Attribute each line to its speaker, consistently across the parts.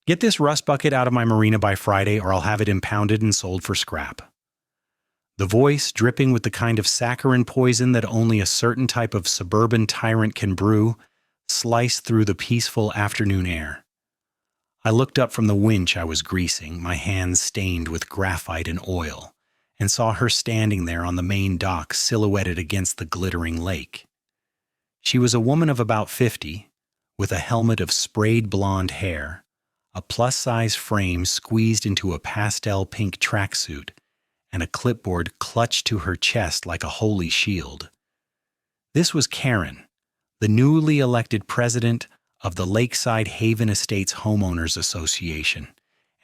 Speaker 1: Get this rust bucket out of my marina by Friday, or I'll have it impounded and sold for scrap. The voice, dripping with the kind of saccharine poison that only a certain type of suburban tyrant can brew, sliced through the peaceful afternoon air. I looked up from the winch I was greasing, my hands stained with graphite and oil, and saw her standing there on the main dock, silhouetted against the glittering lake. She was a woman of about 50, with a helmet of sprayed blonde hair, a plus-size frame squeezed into a pastel pink tracksuit, and a clipboard clutched to her chest like a holy shield. This was Karen, the newly elected president of the Lakeside Haven Estates Homeowners Association,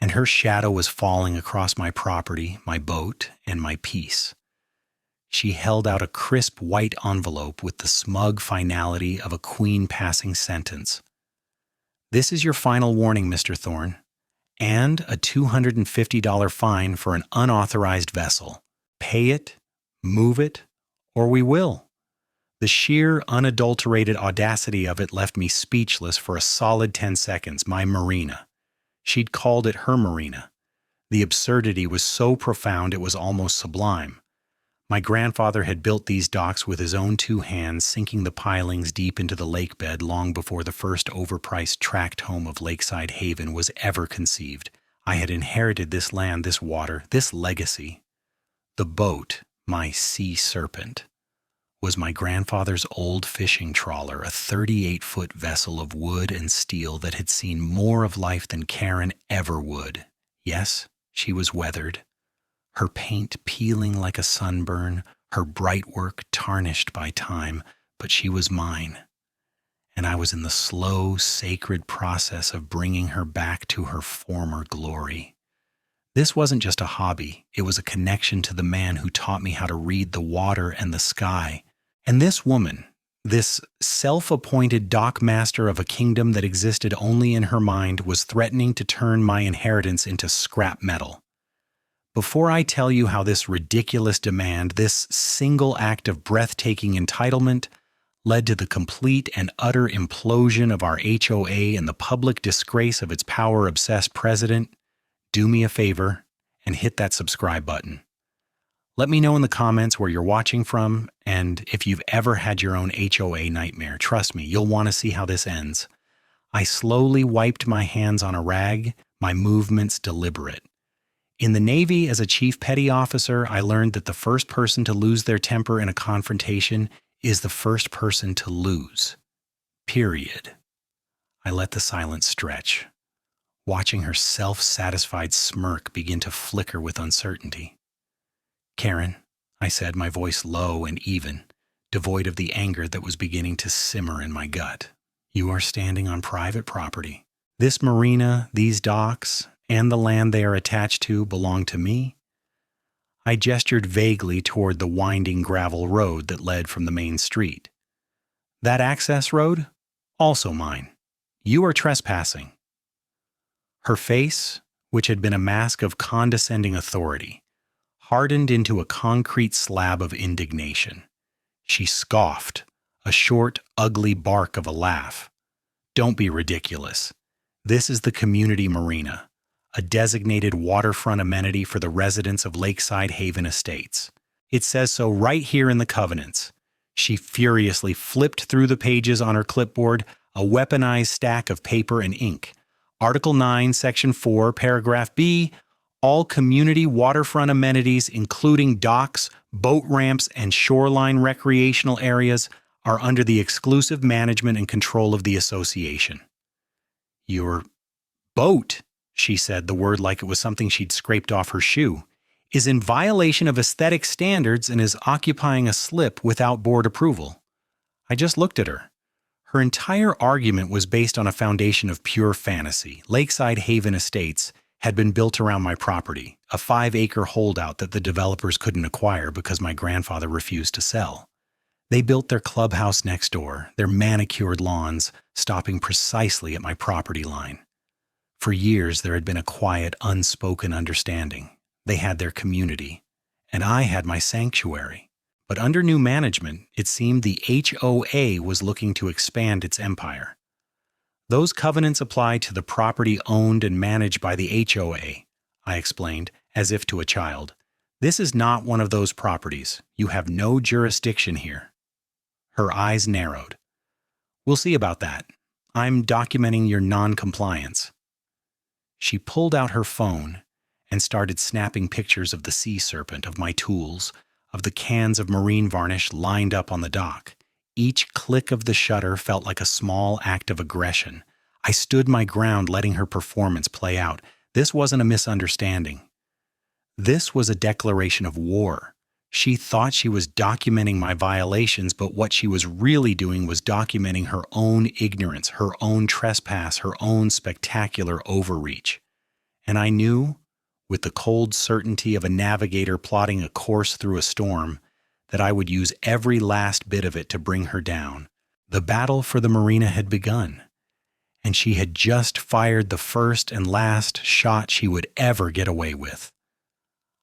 Speaker 1: and her shadow was falling across my property, my boat, and my peace. She held out a crisp white envelope with the smug finality of a queen passing sentence. "This is your final warning, Mr. Thorne, and a $250 fine for an unauthorized vessel. Pay it, move it, or we will." The sheer, unadulterated audacity of it left me speechless for a solid 10 seconds. My marina. She'd called it her marina. The absurdity was so profound it was almost sublime. My grandfather had built these docks with his own 2 hands, sinking the pilings deep into the lake bed long before the first overpriced tract home of Lakeside Haven was ever conceived. I had inherited this land, this water, this legacy. The boat, my sea serpent, was my grandfather's old fishing trawler, a 38-foot vessel of wood and steel that had seen more of life than Karen ever would. Yes, she was weathered, her paint peeling like a sunburn, her bright work tarnished by time, but she was mine. And I was in the slow, sacred process of bringing her back to her former glory. This wasn't just a hobby, it was a connection to the man who taught me how to read the water and the sky. And this woman, this self-appointed dock master of a kingdom that existed only in her mind, was threatening to turn my inheritance into scrap metal. Before I tell you how this ridiculous demand, this single act of breathtaking entitlement, led to the complete and utter implosion of our HOA and the public disgrace of its power-obsessed president, do me a favor and hit that subscribe button. Let me know in the comments where you're watching from, and if you've ever had your own HOA nightmare. Trust me, you'll want to see how this ends. I slowly wiped my hands on a rag, my movements deliberate. In the Navy, as a chief petty officer, I learned that the first person to lose their temper in a confrontation is the first person to lose. Period. I let the silence stretch, watching her self-satisfied smirk begin to flicker with uncertainty. "Karen," I said, my voice low and even, devoid of the anger that was beginning to simmer in my gut. "You are standing on private property. This marina, these docks, and the land they are attached to belong to me." I gestured vaguely toward the winding gravel road that led from the main street. "That access road? Also mine. You are trespassing." Her face, which had been a mask of condescending authority, hardened into a concrete slab of indignation. She scoffed, a short, ugly bark of a laugh. "Don't be ridiculous. This is the community marina, a designated waterfront amenity for the residents of Lakeside Haven Estates. It says so right here in the covenants." She furiously flipped through the pages on her clipboard, a weaponized stack of paper and ink. Article 9, Section 4, Paragraph B, all community waterfront amenities, including docks, boat ramps, and shoreline recreational areas, are under the exclusive management and control of the association. "Your boat," she said, the word like it was something she'd scraped off her shoe, "is in violation of aesthetic standards and is occupying a slip without board approval." I just looked at her. Her entire argument was based on a foundation of pure fantasy. Lakeside Haven Estates had been built around my property, a 5-acre holdout that the developers couldn't acquire because my grandfather refused to sell. They built their clubhouse next door, their manicured lawns, stopping precisely at my property line. For years, there had been a quiet, unspoken understanding. They had their community, and I had my sanctuary. But under new management, it seemed the HOA was looking to expand its empire. Those covenants apply to the property owned and managed by the HOA, I explained, as if to a child. This is not one of those properties. You have no jurisdiction here. Her eyes narrowed. We'll see about that. I'm documenting your non-compliance. She pulled out her phone and started snapping pictures of the sea serpent, of my tools, of the cans of marine varnish lined up on the dock. Each click of the shutter felt like a small act of aggression. I stood my ground, letting her performance play out. This wasn't a misunderstanding. This was a declaration of war. She thought she was documenting my violations, but what she was really doing was documenting her own ignorance, her own trespass, her own spectacular overreach. And I knew, with the cold certainty of a navigator plotting a course through a storm, that I would use every last bit of it to bring her down. The battle for the marina had begun, and she had just fired the first and last shot she would ever get away with.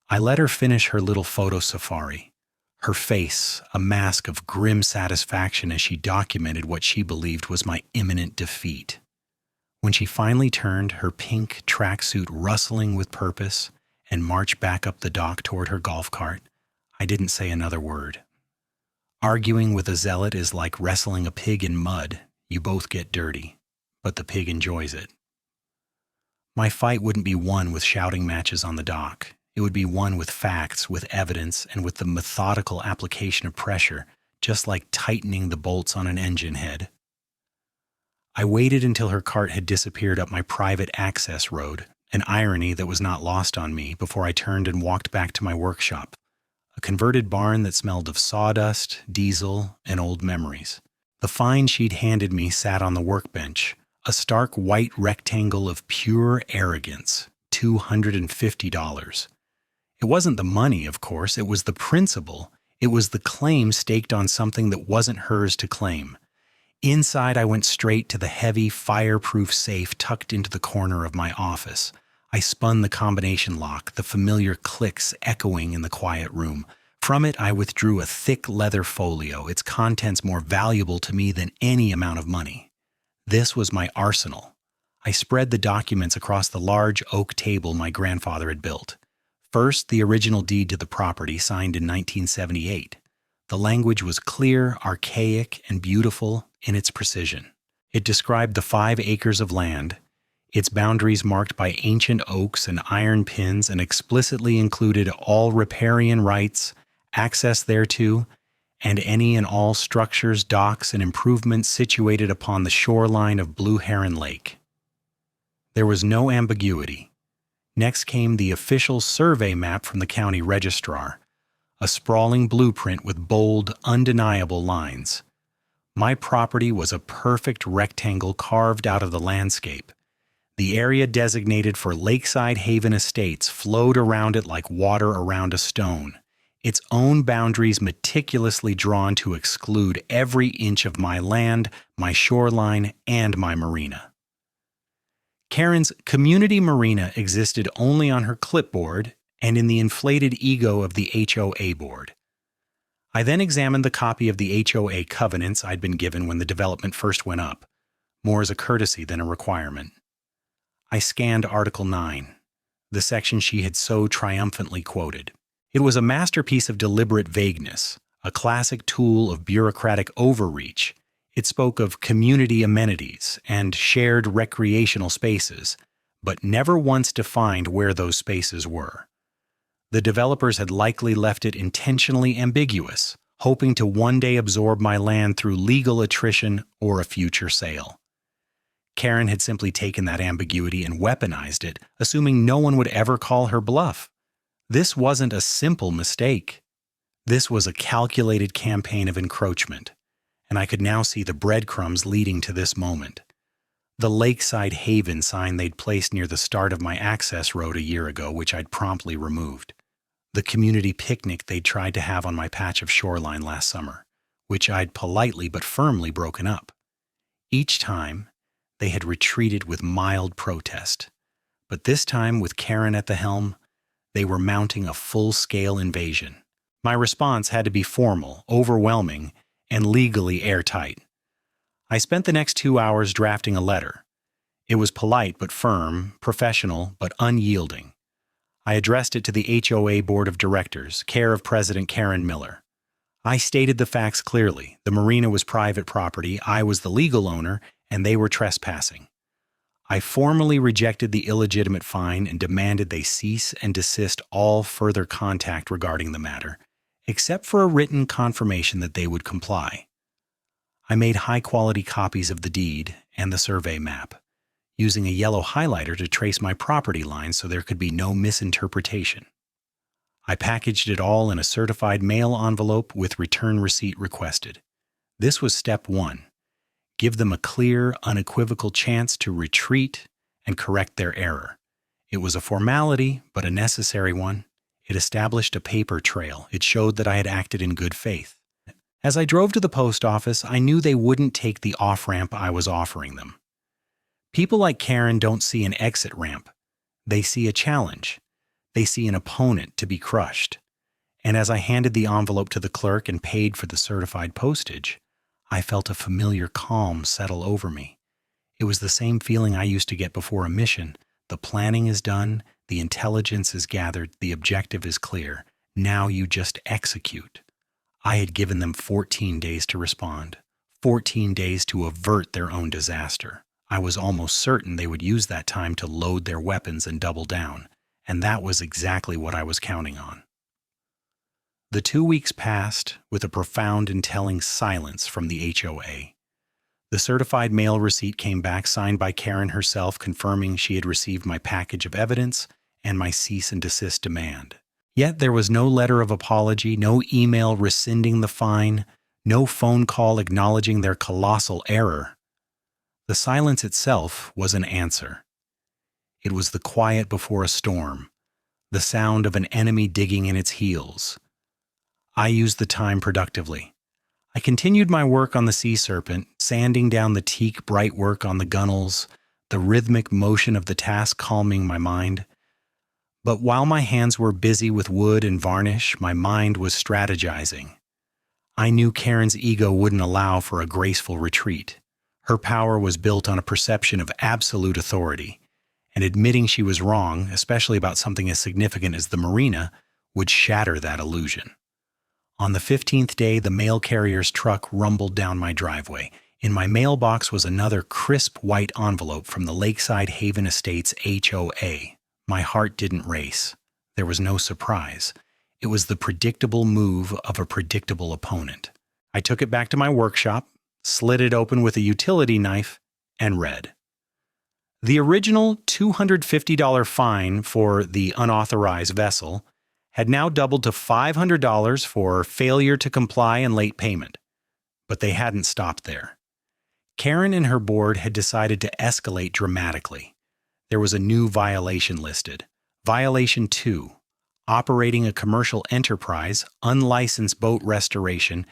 Speaker 1: I let her finish her little photo safari, her face a mask of grim satisfaction as she documented what she believed was my imminent defeat. When she finally turned, her pink tracksuit rustling with purpose, and marched back up the dock toward her golf cart, I didn't say another word. Arguing with a zealot is like wrestling a pig in mud. You both get dirty, but the pig enjoys it. My fight wouldn't be won with shouting matches on the dock. It would be won with facts, with evidence, and with the methodical application of pressure, just like tightening the bolts on an engine head. I waited until her cart had disappeared up my private access road, an irony that was not lost on me, before I turned and walked back to my workshop, a converted barn that smelled of sawdust, diesel, and old memories. The find she'd handed me sat on the workbench, a stark white rectangle of pure arrogance, $250. It wasn't the money, of course, it was the principle. It was the claim staked on something that wasn't hers to claim. Inside, I went straight to the heavy, fireproof safe tucked into the corner of my office. I spun the combination lock, the familiar clicks echoing in the quiet room. From it, I withdrew a thick leather folio, its contents more valuable to me than any amount of money. This was my arsenal. I spread the documents across the large oak table my grandfather had built. First, the original deed to the property, signed in 1978. The language was clear, archaic, and beautiful in its precision. It described the 5 acres of land, its boundaries marked by ancient oaks and iron pins, and explicitly included all riparian rights, access thereto, and any and all structures, docks, and improvements situated upon the shoreline of Blue Heron Lake. There was no ambiguity. Next came the official survey map from the county registrar, a sprawling blueprint with bold, undeniable lines. My property was a perfect rectangle carved out of the landscape. The area designated for Lakeside Haven Estates flowed around it like water around a stone, its own boundaries meticulously drawn to exclude every inch of my land, my shoreline, and my marina. Karen's community marina existed only on her clipboard and in the inflated ego of the HOA board. I then examined the copy of the HOA covenants I'd been given when the development first went up, more as a courtesy than a requirement. I scanned Article 9, the section she had so triumphantly quoted. It was a masterpiece of deliberate vagueness, a classic tool of bureaucratic overreach. It spoke of community amenities and shared recreational spaces, but never once defined where those spaces were. The developers had likely left it intentionally ambiguous, hoping to one day absorb my land through legal attrition or a future sale. Karen had simply taken that ambiguity and weaponized it, assuming no one would ever call her bluff. This wasn't a simple mistake. This was a calculated campaign of encroachment, and I could now see the breadcrumbs leading to this moment. The Lakeside Haven sign they'd placed near the start of my access road a year ago, which I'd promptly removed. The community picnic they'd tried to have on my patch of shoreline last summer, which I'd politely but firmly broken up. Each time, they had retreated with mild protest, but this time, with Karen at the helm, they were mounting a full-scale invasion. My response had to be formal, overwhelming, and legally airtight. I spent the next 2 hours drafting a letter. It was polite but firm, professional but unyielding. I addressed it to the HOA Board of Directors, care of President Karen Miller. I stated the facts clearly. The marina was private property, I was the legal owner, and they were trespassing. I formally rejected the illegitimate fine and demanded they cease and desist all further contact regarding the matter, except for a written confirmation that they would comply. I made high-quality copies of the deed and the survey map, using a yellow highlighter to trace my property lines so there could be no misinterpretation. I packaged it all in a certified mail envelope with return receipt requested. This was step 1. Give them a clear, unequivocal chance to retreat and correct their error. It was a formality, but a necessary one. It established a paper trail. It showed that I had acted in good faith. As I drove to the post office, I knew they wouldn't take the off-ramp I was offering them. People like Karen don't see an exit ramp. They see a challenge. They see an opponent to be crushed. And as I handed the envelope to the clerk and paid for the certified postage, I felt a familiar calm settle over me. It was the same feeling I used to get before a mission. The planning is done, the intelligence is gathered, the objective is clear. Now you just execute. I had given them 14 days to respond, 14 days to avert their own disaster. I was almost certain they would use that time to load their weapons and double down, and that was exactly what I was counting on. The 2 weeks passed with a profound and telling silence from the HOA. The certified mail receipt came back signed by Karen herself, confirming she had received my package of evidence and my cease and desist demand. Yet there was no letter of apology, no email rescinding the fine, no phone call acknowledging their colossal error. The silence itself was an answer. It was the quiet before a storm, the sound of an enemy digging in its heels. I used the time productively. I continued my work on the Sea Serpent, sanding down the teak bright work on the gunnels, the rhythmic motion of the task calming my mind. But while my hands were busy with wood and varnish, my mind was strategizing. I knew Karen's ego wouldn't allow for a graceful retreat. Her power was built on a perception of absolute authority, and admitting she was wrong, especially about something as significant as the marina, would shatter that illusion. On the 15th day, the mail carrier's truck rumbled down my driveway. In my mailbox was another crisp white envelope from the Lakeside Haven Estates HOA. My heart didn't race. There was no surprise. It was the predictable move of a predictable opponent. I took it back to my workshop, slid it open with a utility knife, and read. The original $250 fine for the unauthorized vessel had now doubled to $500 for failure to comply and late payment. But they hadn't stopped there. Karen and her board had decided to escalate dramatically. There was a new violation listed. Violation 2, operating a commercial enterprise, unlicensed boat restoration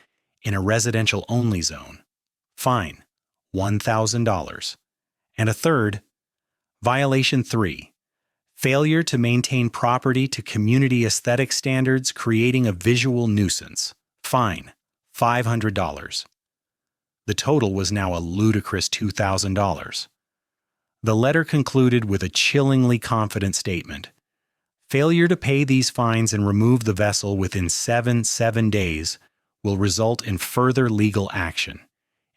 Speaker 1: in a residential-only zone. Fine, $1,000. And a third, Violation 3, failure to maintain property to community aesthetic standards, creating a visual nuisance. Fine, $500. The total was now a ludicrous $2,000. The letter concluded with a chillingly confident statement. Failure to pay these fines and remove the vessel within 7 days will result in further legal action,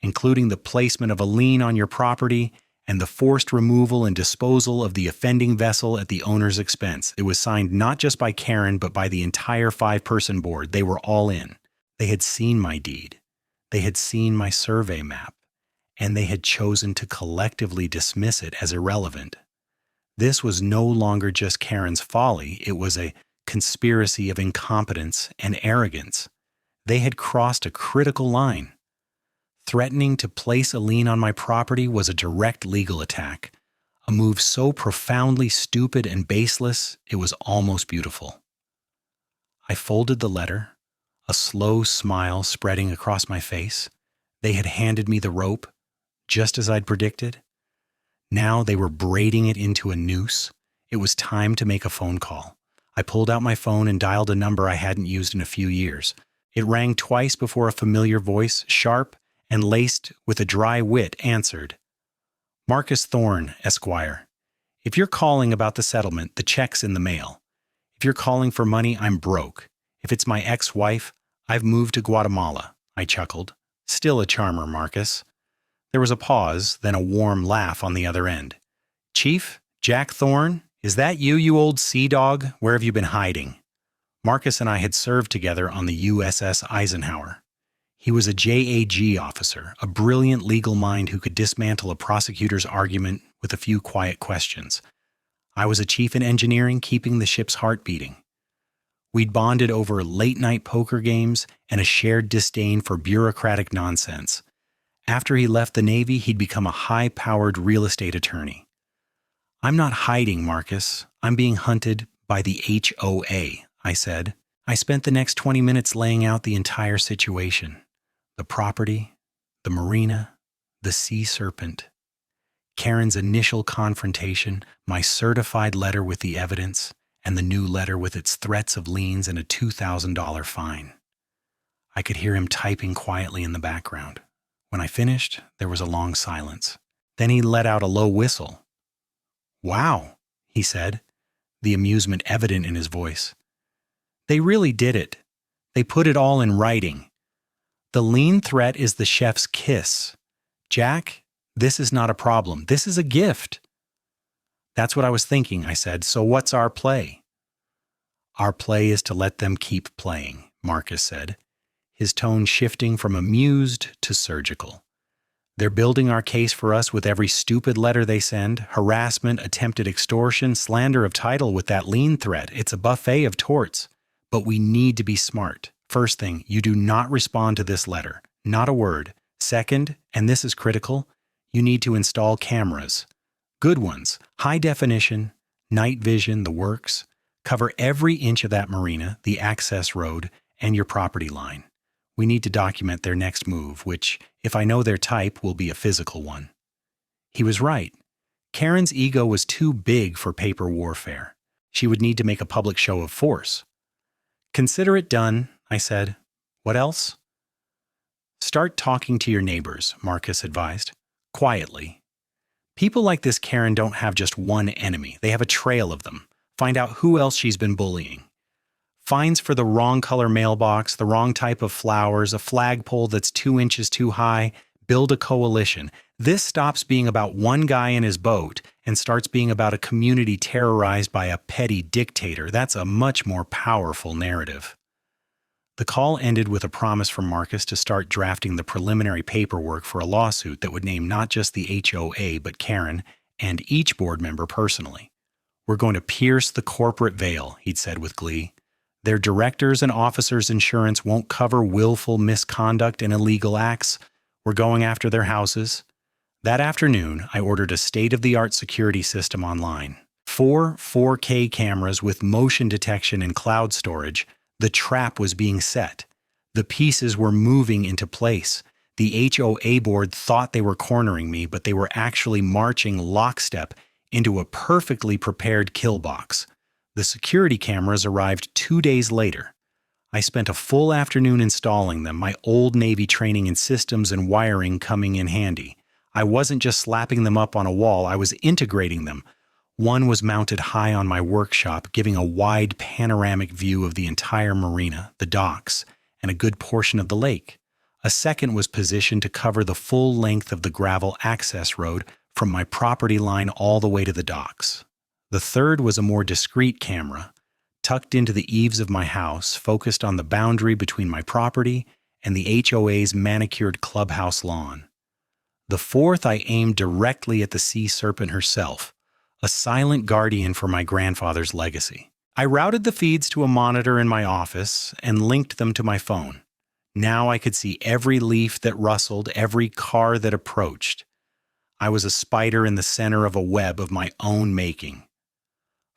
Speaker 1: including the placement of a lien on your property and the forced removal and disposal of the offending vessel at the owner's expense. It was signed not just by Karen, but by the entire 5-person board. They were all in. They had seen my deed. They had seen my survey map, and they had chosen to collectively dismiss it as irrelevant. This was no longer just Karen's folly. It was a conspiracy of incompetence and arrogance. They had crossed a critical line. Threatening to place a lien on my property was a direct legal attack, a move so profoundly stupid and baseless it was almost beautiful. I folded the letter, a slow smile spreading across my face. They had handed me the rope, just as I'd predicted. Now they were braiding it into a noose. It was time to make a phone call. I pulled out my phone and dialed a number I hadn't used in a few years. It rang twice before a familiar voice, sharp and laced with a dry wit answered, "Marcus Thorne, Esquire. If you're calling about the settlement, the check's in the mail. If you're calling for money, I'm broke. If it's my ex-wife, I've moved to Guatemala," I chuckled. "Still a charmer, Marcus." There was a pause, then a warm laugh on the other end. "Chief, Jack Thorne, is that you, you old sea dog? Where have you been hiding?" Marcus and I had served together on the USS Eisenhower. He was a JAG officer, a brilliant legal mind who could dismantle a prosecutor's argument with a few quiet questions. I was a chief in engineering, keeping the ship's heart beating. We'd bonded over late-night poker games and a shared disdain for bureaucratic nonsense. After he left the Navy, he'd become a high-powered real estate attorney. "I'm not hiding, Marcus. I'm being hunted by the HOA," I said. I spent the next 20 minutes laying out the entire situation. The property, the Marina, the sea serpent, Karen's initial confrontation, my certified letter with the evidence, and the new letter with its threats of liens and a $2,000 fine. I could hear him typing quietly in the background. When I finished, there was a long silence. Then he let out a low whistle. "Wow," he said, the amusement evident in his voice. "They really did it. They put it all in writing. The lien threat is the chef's kiss. Jack, this is not a problem. This is a gift." "That's what I was thinking," I said. "So what's our play?" "Our play is to let them keep playing," Marcus said, his tone shifting from amused to surgical. "They're building our case for us with every stupid letter they send, harassment, attempted extortion, slander of title with that lien threat. It's a buffet of torts. But we need to be smart. First thing, you do not respond to this letter. Not a word. Second, and this is critical, you need to install cameras. Good ones, high definition, night vision, the works. Cover every inch of that marina, the access road, and your property line. We need to document their next move, which, if I know their type, will be a physical one." He was right. Karen's ego was too big for paper warfare. She would need to make a public show of force. "Consider it done," I said. "What else?" "Start talking to your neighbors," Marcus advised. "Quietly. People like this Karen don't have just one enemy. They have a trail of them. Find out who else she's been bullying. Fines for the wrong color mailbox, the wrong type of flowers, a flagpole that's 2 inches too high. Build a coalition. This stops being about one guy in his boat and starts being about a community terrorized by a petty dictator. That's a much more powerful narrative." The call ended with a promise from Marcus to start drafting the preliminary paperwork for a lawsuit that would name not just the HOA but Karen and each board member personally. "We're going to pierce the corporate veil," he'd said with glee. "Their directors' and officers' insurance won't cover willful misconduct and illegal acts. We're going after their houses." That afternoon, I ordered a state-of-the-art security system online. 4 4K cameras with motion detection and cloud storage. The trap was being set. The pieces were moving into place. The HOA board thought they were cornering me, but they were actually marching lockstep into a perfectly prepared kill box. The security cameras arrived 2 days later. I spent a full afternoon installing them, my old Navy training in systems and wiring coming in handy. I wasn't just slapping them up on a wall, I was integrating them. One was mounted high on my workshop, giving a wide panoramic view of the entire marina, the docks, and a good portion of the lake. A second was positioned to cover the full length of the gravel access road from my property line all the way to the docks. The third was a more discreet camera, tucked into the eaves of my house, focused on the boundary between my property and the HOA's manicured clubhouse lawn. The fourth I aimed directly at the sea serpent herself, a silent guardian for my grandfather's legacy. I routed the feeds to a monitor in my office and linked them to my phone. Now I could see every leaf that rustled, every car that approached. I was a spider in the center of a web of my own making.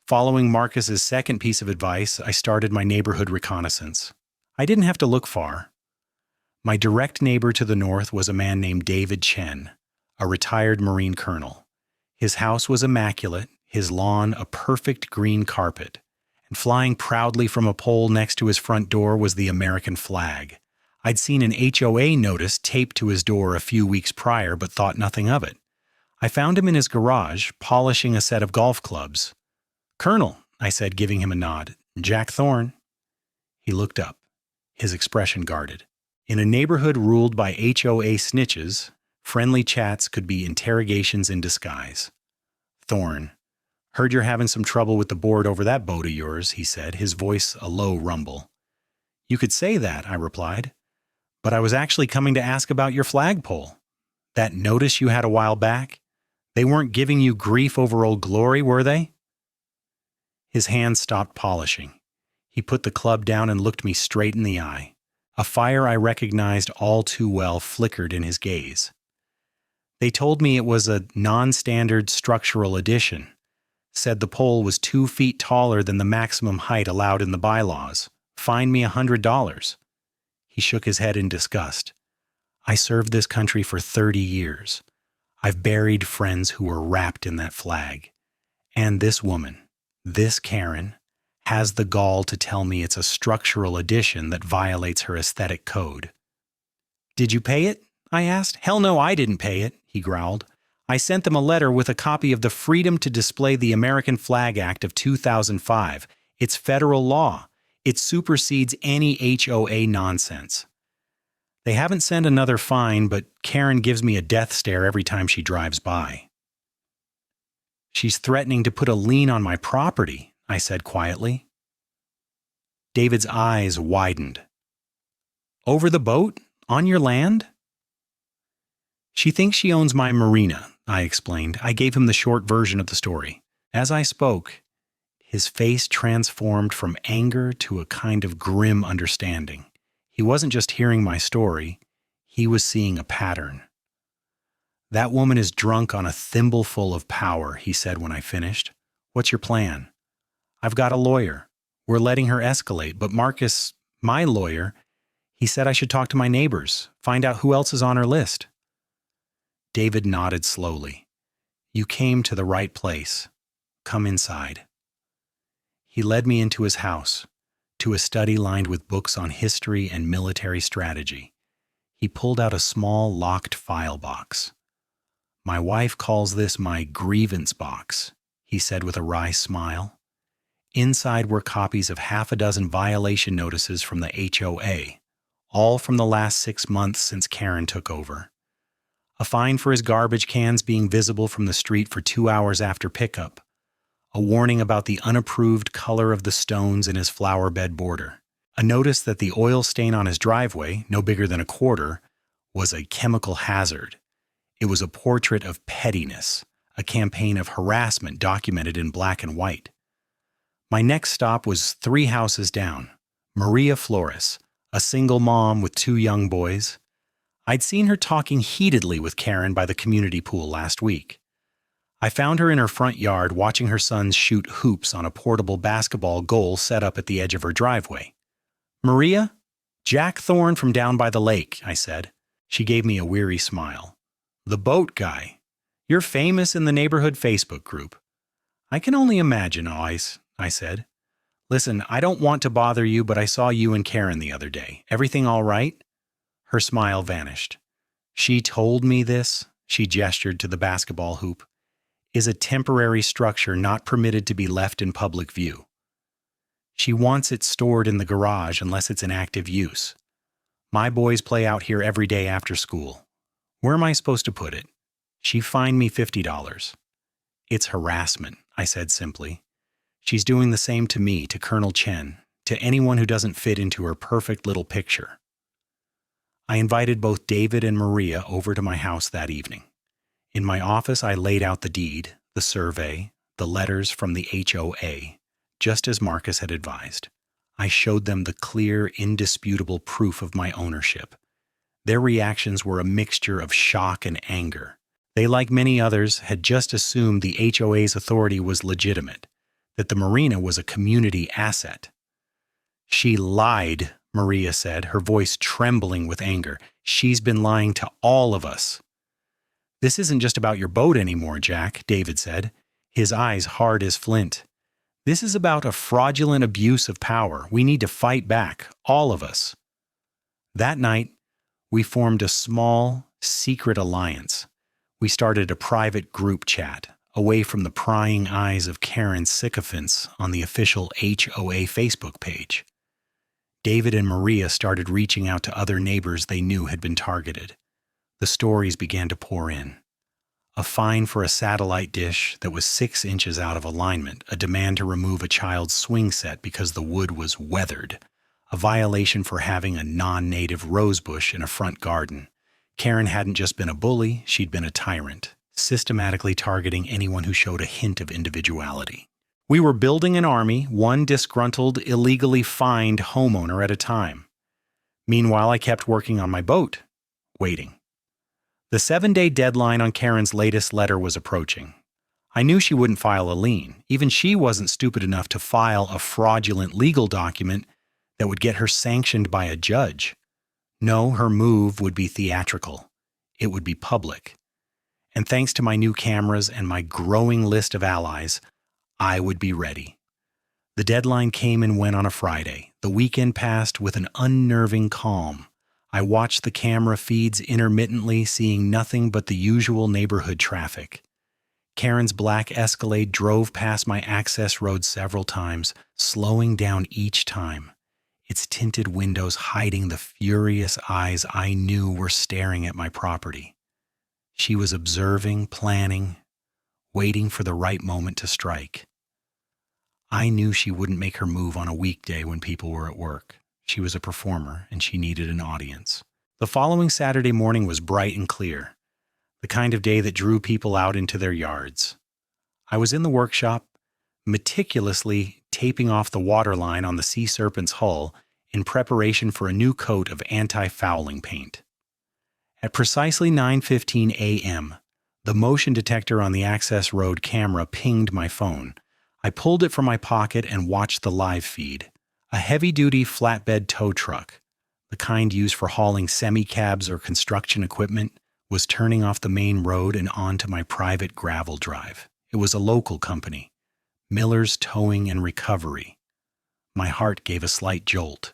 Speaker 1: Following Marcus's second piece of advice, I started my neighborhood reconnaissance. I didn't have to look far. My direct neighbor to the north was a man named David Chen, a retired Marine colonel. His house was immaculate, his lawn a perfect green carpet, and flying proudly from a pole next to his front door was the American flag. I'd seen an HOA notice taped to his door a few weeks prior but thought nothing of it. I found him in his garage, polishing a set of golf clubs. "Colonel," I said, giving him a nod. "Jack Thorne." He looked up, his expression guarded. In a neighborhood ruled by HOA snitches, friendly chats could be interrogations in disguise. "Thorne, heard you're having some trouble with the board over that boat of yours," he said, his voice a low rumble. "You could say that," I replied, "but I was actually coming to ask about your flagpole. That notice you had a while back? They weren't giving you grief over Old Glory, were they?" His hand stopped polishing. He put the club down and looked me straight in the eye. A fire I recognized all too well flickered in his gaze. "They told me it was a non-standard structural addition. Said the pole was 2 feet taller than the maximum height allowed in the bylaws. Fined me $100. He shook his head in disgust. "I served this country for 30 years. I've buried friends who were wrapped in that flag. And this woman, this Karen, has the gall to tell me it's a structural addition that violates her aesthetic code." "Did you pay it?" I asked. "Hell no, I didn't pay it," he growled. "I sent them a letter with a copy of the Freedom to Display the American Flag Act of 2005. It's federal law. It supersedes any HOA nonsense. They haven't sent another fine, but Karen gives me a death stare every time she drives by." "She's threatening to put a lien on my property," I said quietly. David's eyes widened. "Over the boat? On your land?" "She thinks she owns my Marina," I explained. I gave him the short version of the story. As I spoke, his face transformed from anger to a kind of grim understanding. He wasn't just hearing my story, he was seeing a pattern. "That woman is drunk on a thimbleful of power," he said when I finished. "What's your plan?" "I've got a lawyer. We're letting her escalate, but Marcus, my lawyer, he said I should talk to my neighbors, find out who else is on her list." David nodded slowly. "You came to the right place. Come inside." He led me into his house, to a study lined with books on history and military strategy. He pulled out a small locked file box. "My wife calls this my grievance box," he said with a wry smile. Inside were copies of 6 violation notices from the HOA, all from the last 6 months since Karen took over. A fine for his garbage cans being visible from the street for 2 hours after pickup. A warning about the unapproved color of the stones in his flower bed border. A notice that the oil stain on his driveway, no bigger than a quarter, was a chemical hazard. It was a portrait of pettiness, a campaign of harassment documented in black and white. My next stop was 3 houses down. Maria Flores, a single mom with 2 young boys. I'd seen her talking heatedly with Karen by the community pool last week. I found her in her front yard watching her sons shoot hoops on a portable basketball goal set up at the edge of her driveway. "Maria? Jack Thorne from down by the lake," I said. She gave me a weary smile. "The boat guy. You're famous in the neighborhood Facebook group." "I can only imagine, Ois," I said. "Listen, I don't want to bother you, but I saw you and Karen the other day. Everything all right?" Her smile vanished. "She told me this," she gestured to the basketball hoop, "is a temporary structure not permitted to be left in public view. She wants it stored in the garage unless it's in active use. My boys play out here every day after school. Where am I supposed to put it? She fined me $50. "It's harassment," I said simply. "She's doing the same to me, to Colonel Chen, to anyone who doesn't fit into her perfect little picture." I invited both David and Maria over to my house that evening. In my office, I laid out the deed, the survey, the letters from the HOA, just as Marcus had advised. I showed them the clear, indisputable proof of my ownership. Their reactions were a mixture of shock and anger. They, like many others, had just assumed the HOA's authority was legitimate, that the Marina was a community asset. "She lied," Maria said, her voice trembling with anger. "She's been lying to all of us." "This isn't just about your boat anymore, Jack," David said, his eyes hard as flint. "This is about a fraudulent abuse of power. We need to fight back, all of us." That night, we formed a small, secret alliance. We started a private group chat, away from the prying eyes of Karen's sycophants on the official HOA Facebook page. David and Maria started reaching out to other neighbors they knew had been targeted. The stories began to pour in. A fine for a satellite dish that was 6 inches out of alignment, a demand to remove a child's swing set because the wood was weathered, a violation for having a non-native rosebush in a front garden. Karen hadn't just been a bully, she'd been a tyrant, systematically targeting anyone who showed a hint of individuality. We were building an army, one disgruntled, illegally fined homeowner at a time. Meanwhile, I kept working on my boat, waiting. The 7-day deadline on Karen's latest letter was approaching. I knew she wouldn't file a lien. Even she wasn't stupid enough to file a fraudulent legal document that would get her sanctioned by a judge. No, her move would be theatrical. It would be public. And thanks to my new cameras and my growing list of allies, I would be ready. The deadline came and went on a Friday. The weekend passed with an unnerving calm. I watched the camera feeds intermittently, seeing nothing but the usual neighborhood traffic. Karen's black Escalade drove past my access road several times, slowing down each time, its tinted windows hiding the furious eyes I knew were staring at my property. She was observing, planning, waiting for the right moment to strike. I knew she wouldn't make her move on a weekday when people were at work. She was a performer, and she needed an audience. The following Saturday morning was bright and clear, the kind of day that drew people out into their yards. I was in the workshop, meticulously taping off the waterline on the Sea Serpent's hull in preparation for a new coat of anti-fouling paint. At precisely 9:15 a.m., the motion detector on the access road camera pinged my phone. I pulled it from my pocket and watched the live feed. A heavy-duty flatbed tow truck, the kind used for hauling semi-cabs or construction equipment, was turning off the main road and onto my private gravel drive. It was a local company, Miller's Towing and Recovery. My heart gave a slight jolt.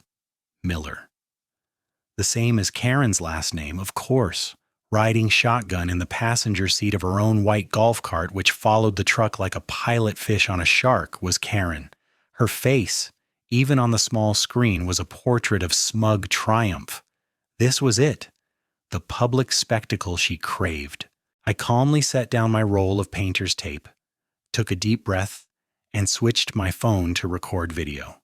Speaker 1: Miller. The same as Karen's last name, of course, riding shotgun in the passenger seat of her own white golf cart, which followed the truck like a pilot fish on a shark, was Karen. Her face, even on the small screen, was a portrait of smug triumph. This was it, the public spectacle she craved. I calmly set down my roll of painter's tape, took a deep breath, and switched my phone to record video.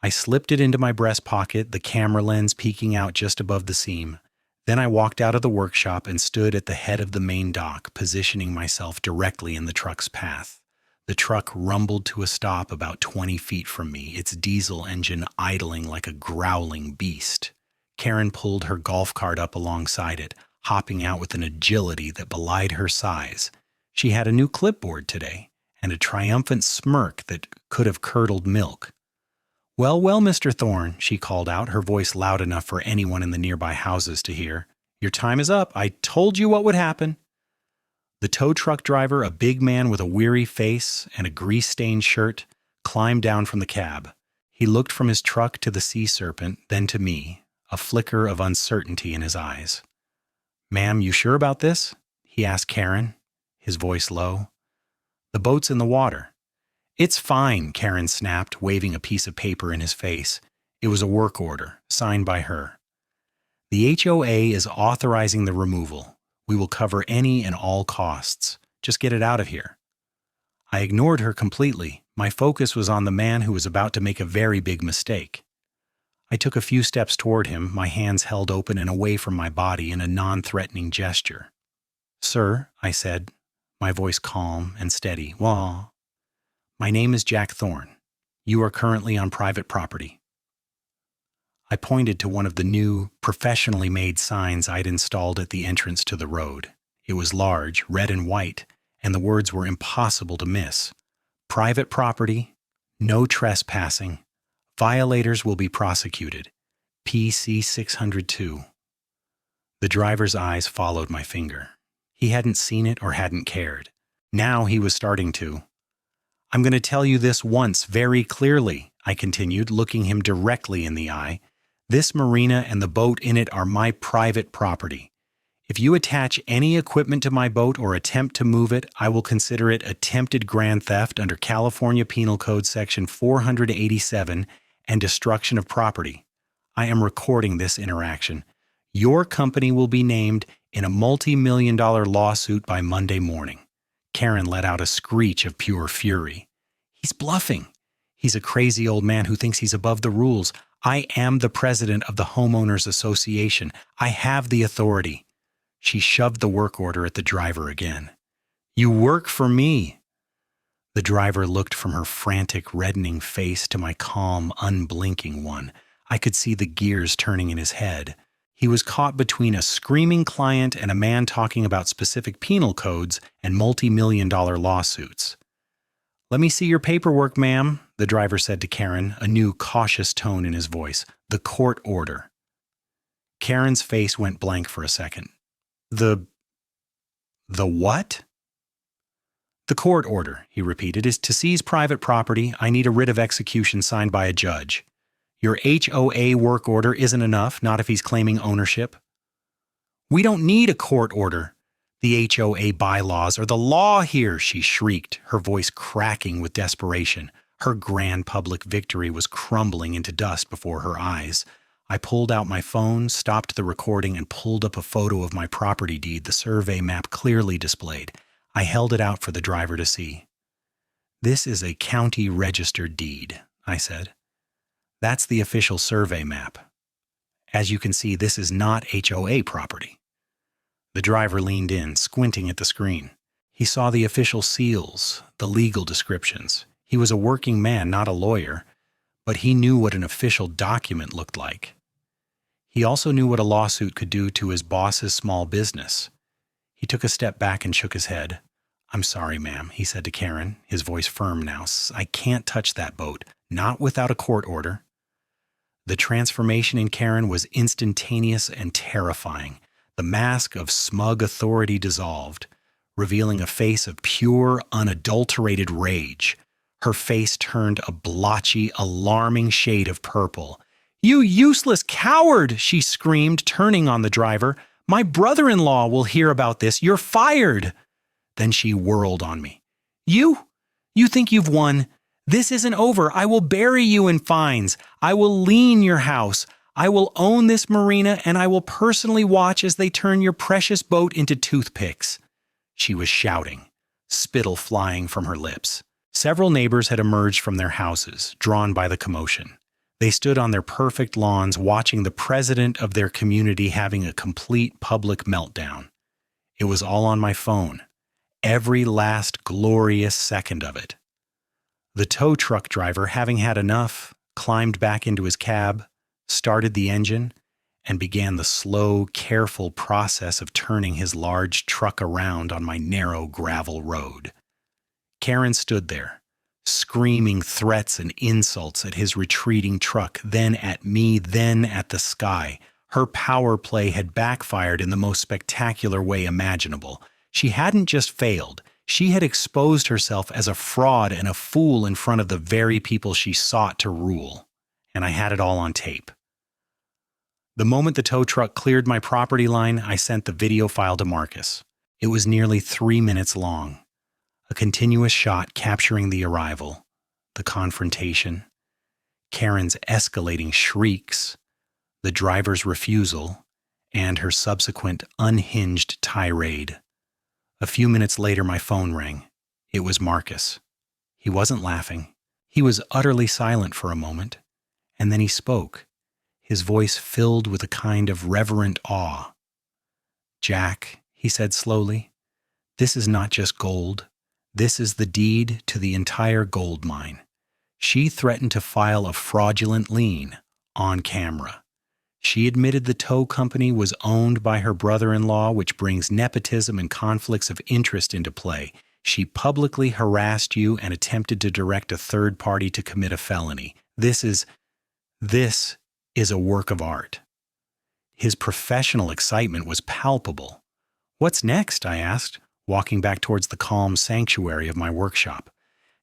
Speaker 1: I slipped it into my breast pocket, the camera lens peeking out just above the seam. Then I walked out of the workshop and stood at the head of the main dock, positioning myself directly in the truck's path. The truck rumbled to a stop about 20 feet from me, its diesel engine idling like a growling beast. Karen pulled her golf cart up alongside it, hopping out with an agility that belied her size. She had a new clipboard today, and a triumphant smirk that could have curdled milk. "Well, well, Mr. Thorne," she called out, her voice loud enough for anyone in the nearby houses to hear. "Your time is up. I told you what would happen." The tow truck driver, a big man with a weary face and a grease-stained shirt, climbed down from the cab. He looked from his truck to the Sea Serpent, then to me, a flicker of uncertainty in his eyes. "Ma'am, you sure about this?" he asked Karen, his voice low. "The boat's in the water." "It's fine," Karen snapped, waving a piece of paper in his face. It was a work order, signed by her. "The HOA is authorizing the removal. We will cover any and all costs. Just get it out of here." I ignored her completely. My focus was on the man who was about to make a very big mistake. I took a few steps toward him, my hands held open and away from my body in a non-threatening gesture. "Sir," I said, my voice calm and steady. "Well, my name is Jack Thorne. You are currently on private property." I pointed to one of the new, professionally made signs I'd installed at the entrance to the road. It was large, red and white, and the words were impossible to miss. "Private property, no trespassing. Violators will be prosecuted. PC 602. The driver's eyes followed my finger. He hadn't seen it or hadn't cared. Now he was starting to. "I'm going to tell you this once very clearly," I continued, looking him directly in the eye. This marina and the boat in it are my private property. If you attach any equipment to my boat or attempt to move it, I will consider it attempted grand theft under California Penal Code Section 487 and destruction of property. I am recording this interaction. Your company will be named in a multi-million-dollar lawsuit by Monday morning. Karen let out a screech of pure fury. He's bluffing. He's a crazy old man who thinks he's above the rules. I am the president of the Homeowners Association. I have the authority. She shoved the work order at the driver again. You work for me. The driver looked from her frantic, reddening face to my calm, unblinking one. I could see the gears turning in his head. He was caught between a screaming client and a man talking about specific penal codes and multi-million-dollar lawsuits. Let me see your paperwork, ma'am, the driver said to Karen, a new cautious tone in his voice. The court order. Karen's face went blank for a second. The what? The court order, he repeated, is to seize private property. I need a writ of execution signed by a judge. Your HOA work order isn't enough, not if he's claiming ownership. We don't need a court order. The HOA bylaws are the law here, she shrieked, her voice cracking with desperation. Her grand public victory was crumbling into dust before her eyes. I pulled out my phone, stopped the recording, and pulled up a photo of my property deed, the survey map clearly displayed. I held it out for the driver to see. This is a county registered deed, I said. That's the official survey map. As you can see, this is not HOA property. The driver leaned in, squinting at the screen. He saw the official seals, the legal descriptions. He was a working man, not a lawyer, but he knew what an official document looked like. He also knew what a lawsuit could do to his boss's small business. He took a step back and shook his head. I'm sorry, ma'am, he said to Karen, his voice firm now. I can't touch that boat, not without a court order. The transformation in Karen was instantaneous and terrifying. The mask of smug authority dissolved, revealing a face of pure, unadulterated rage. Her face turned a blotchy, alarming shade of purple. You useless coward, she screamed, turning on the driver. My brother-in-law will hear about this. You're fired. Then she whirled on me. You think you've won? This isn't over. I will bury you in fines. I will lien your house. I will own this marina, and I will personally watch as they turn your precious boat into toothpicks. She was shouting, spittle flying from her lips. Several neighbors had emerged from their houses, drawn by the commotion. They stood on their perfect lawns watching the president of their community having a complete public meltdown. It was all on my phone, every last glorious second of it. The tow truck driver, having had enough, climbed back into his cab, started the engine, and began the slow, careful process of turning his large truck around on my narrow gravel road. Karen stood there, screaming threats and insults at his retreating truck, then at me, then at the sky. Her power play had backfired in the most spectacular way imaginable. She hadn't just failed, she had exposed herself as a fraud and a fool in front of the very people she sought to rule. And I had it all on tape. The moment the tow truck cleared my property line, I sent the video file to Marcus. It was nearly 3 minutes long. A continuous shot capturing the arrival, the confrontation, Karen's escalating shrieks, the driver's refusal, and her subsequent unhinged tirade. A few minutes later, my phone rang. It was Marcus. He wasn't laughing. He was utterly silent for a moment, and then he spoke, his voice filled with a kind of reverent awe. Jack, he said slowly, this is not just gold. This is the deed to the entire gold mine. She threatened to file a fraudulent lien on camera. She admitted the tow company was owned by her brother-in-law, which brings nepotism and conflicts of interest into play. She publicly harassed you and attempted to direct a third party to commit a felony. This is a work of art. His professional excitement was palpable. What's next? I asked, walking back towards the calm sanctuary of my workshop.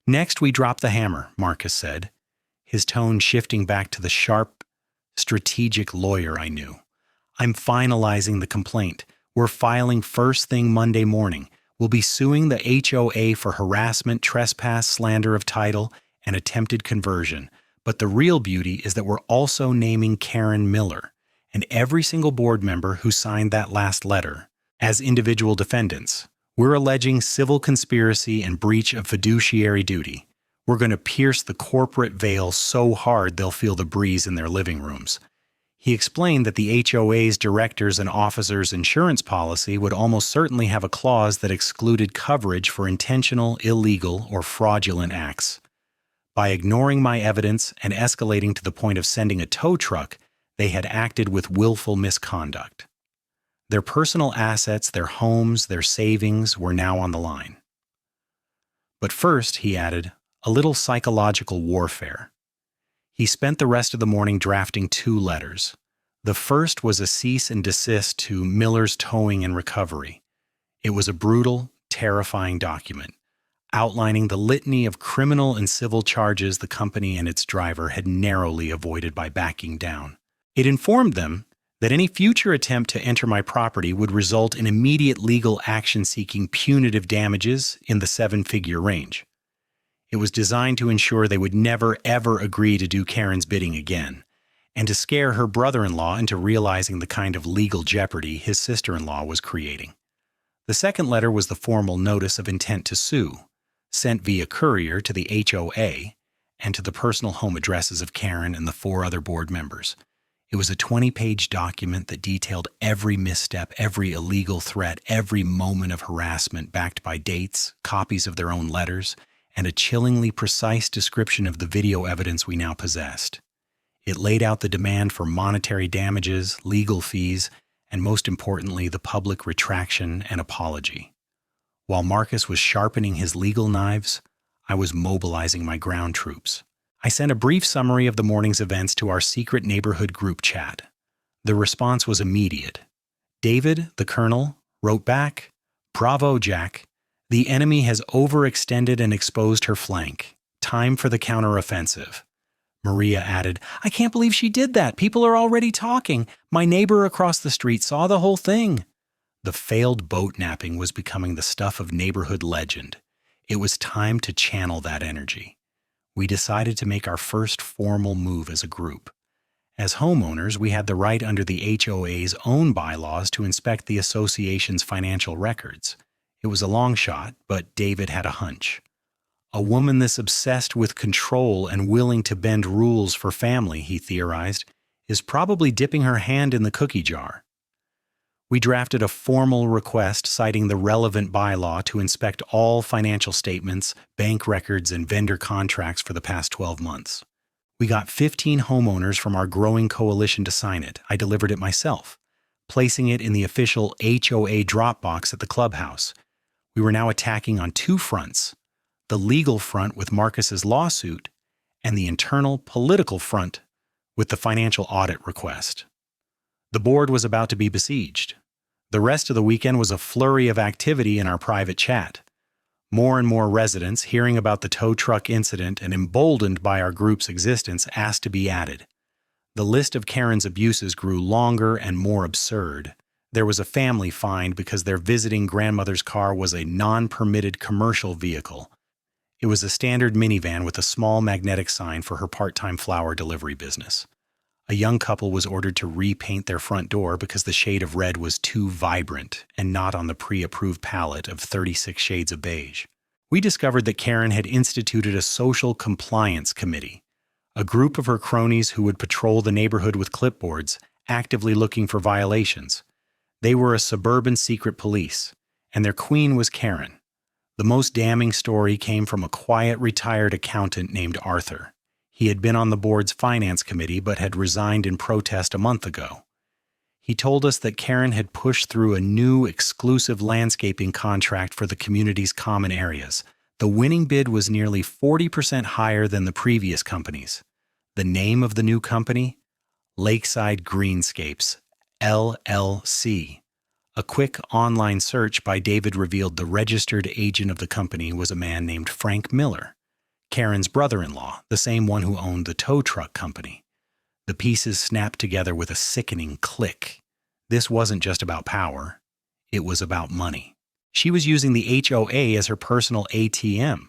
Speaker 1: Next, we drop the hammer, Marcus said, his tone shifting back to the sharp, Strategic lawyer, I knew. I'm finalizing the complaint. We're filing first thing Monday morning. We'll be suing the HOA for harassment, trespass, slander of title, and attempted conversion. But the real beauty is that we're also naming Karen Miller and every single board member who signed that last letter as individual defendants. We're alleging civil conspiracy and breach of fiduciary duty. We're going to pierce the corporate veil so hard they'll feel the breeze in their living rooms. He explained that the HOA's directors and officers' insurance policy would almost certainly have a clause that excluded coverage for intentional, illegal, or fraudulent acts. By ignoring my evidence and escalating to the point of sending a tow truck, they had acted with willful misconduct. Their personal assets, their homes, their savings were now on the line. But first, he added, a little psychological warfare. He spent the rest of the morning drafting 2 letters. The first was a cease and desist to Miller's Towing and Recovery. It was a brutal, terrifying document, outlining the litany of criminal and civil charges the company and its driver had narrowly avoided by backing down. It informed them that any future attempt to enter my property would result in immediate legal action seeking punitive damages in the 7-figure range. It was designed to ensure they would never, ever agree to do Karen's bidding again, and to scare her brother-in-law into realizing the kind of legal jeopardy his sister-in-law was creating. The second letter was the formal notice of intent to sue, sent via courier to the HOA and to the personal home addresses of Karen and the 4 other board members. It was a 20-page document that detailed every misstep, every illegal threat, every moment of harassment backed by dates, copies of their own letters, and a chillingly precise description of the video evidence we now possessed. It laid out the demand for monetary damages, legal fees, and most importantly, the public retraction and apology. While Marcus was sharpening his legal knives, I was mobilizing my ground troops. I sent a brief summary of the morning's events to our secret neighborhood group chat. The response was immediate. David, the colonel, wrote back, "Bravo, Jack. The enemy has overextended and exposed her flank. Time for the counteroffensive." Maria added, "I can't believe she did that. People are already talking. My neighbor across the street saw the whole thing." The failed boat napping was becoming the stuff of neighborhood legend. It was time to channel that energy. We decided to make our first formal move as a group. As homeowners, we had the right under the HOA's own bylaws to inspect the association's financial records. It was a long shot, but David had a hunch. A woman this obsessed with control and willing to bend rules for family, he theorized, is probably dipping her hand in the cookie jar. We drafted a formal request citing the relevant bylaw to inspect all financial statements, bank records, and vendor contracts for the past 12 months. We got 15 homeowners from our growing coalition to sign it. I delivered it myself, placing it in the official HOA Dropbox at the clubhouse. We were now attacking on 2 fronts, the legal front with Marcus's lawsuit and the internal political front with the financial audit request. The board was about to be besieged. The rest of the weekend was a flurry of activity in our private chat. More and more residents, hearing about the tow truck incident and emboldened by our group's existence, asked to be added. The list of Karen's abuses grew longer and more absurd. There was a family fined because their visiting grandmother's car was a non-permitted commercial vehicle. It was a standard minivan with a small magnetic sign for her part-time flower delivery business. A young couple was ordered to repaint their front door because the shade of red was too vibrant and not on the pre-approved palette of 36 shades of beige. We discovered that Karen had instituted a social compliance committee, a group of her cronies who would patrol the neighborhood with clipboards, actively looking for violations. They were a suburban secret police, and their queen was Karen. The most damning story came from a quiet retired accountant named Arthur. He had been on the board's finance committee but had resigned in protest a month ago. He told us that Karen had pushed through a new exclusive landscaping contract for the community's common areas. The winning bid was nearly 40% higher than the previous company's. The name of the new company? Lakeside Greenscapes, LLC. A quick online search by David revealed the registered agent of the company was a man named Frank Miller, Karen's brother-in-law, the same one who owned the tow truck company. The pieces snapped together with a sickening click. This wasn't just about power. It was about money. She was using the HOA as her personal ATM,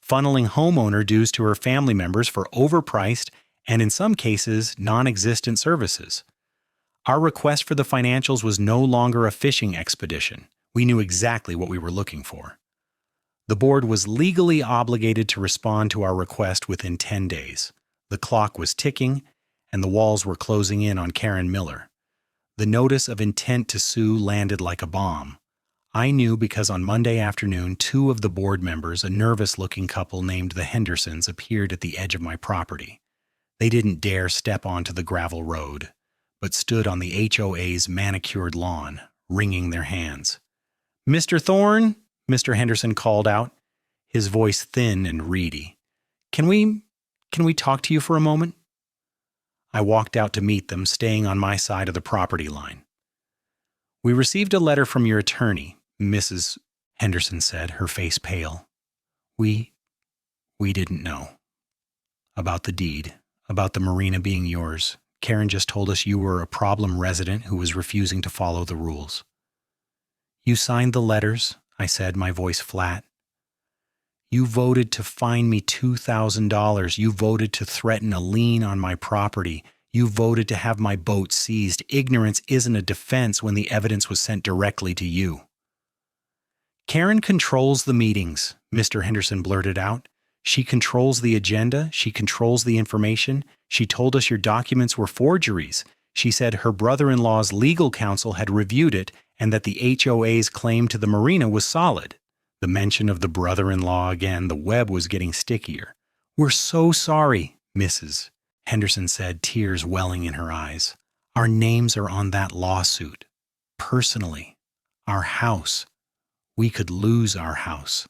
Speaker 1: funneling homeowner dues to her family members for overpriced and, in some cases, non-existent services. Our request for the financials was no longer a fishing expedition. We knew exactly what we were looking for. The board was legally obligated to respond to our request within 10 days. The clock was ticking, and the walls were closing in on Karen Miller. The notice of intent to sue landed like a bomb. I knew because on Monday afternoon, 2 of the board members, a nervous-looking couple named the Hendersons, appeared at the edge of my property. They didn't dare step onto the gravel road, but stood on the HOA's manicured lawn, wringing their hands. "Mr. Thorne," Mr. Henderson called out, his voice thin and reedy. Can we talk to you for a moment?" I walked out to meet them, staying on my side of the property line. "We received a letter from your attorney," Mrs. Henderson said, her face pale. We didn't know. About the deed, about the marina being yours. Karen just told us you were a problem resident who was refusing to follow the rules." "You signed the letters," I said, my voice flat. "You voted to fine me $2,000. You voted to threaten a lien on my property. You voted to have my boat seized. Ignorance isn't a defense when the evidence was sent directly to you." "Karen controls the meetings," Mr. Henderson blurted out. "She controls the agenda. She controls the information. She told us your documents were forgeries. She said her brother-in-law's legal counsel had reviewed it and that the HOA's claim to the marina was solid." The mention of the brother-in-law again, the web was getting stickier. "We're so sorry," Mrs. Henderson said, tears welling in her eyes. "Our names are on that lawsuit. Personally, our house. We could lose our house."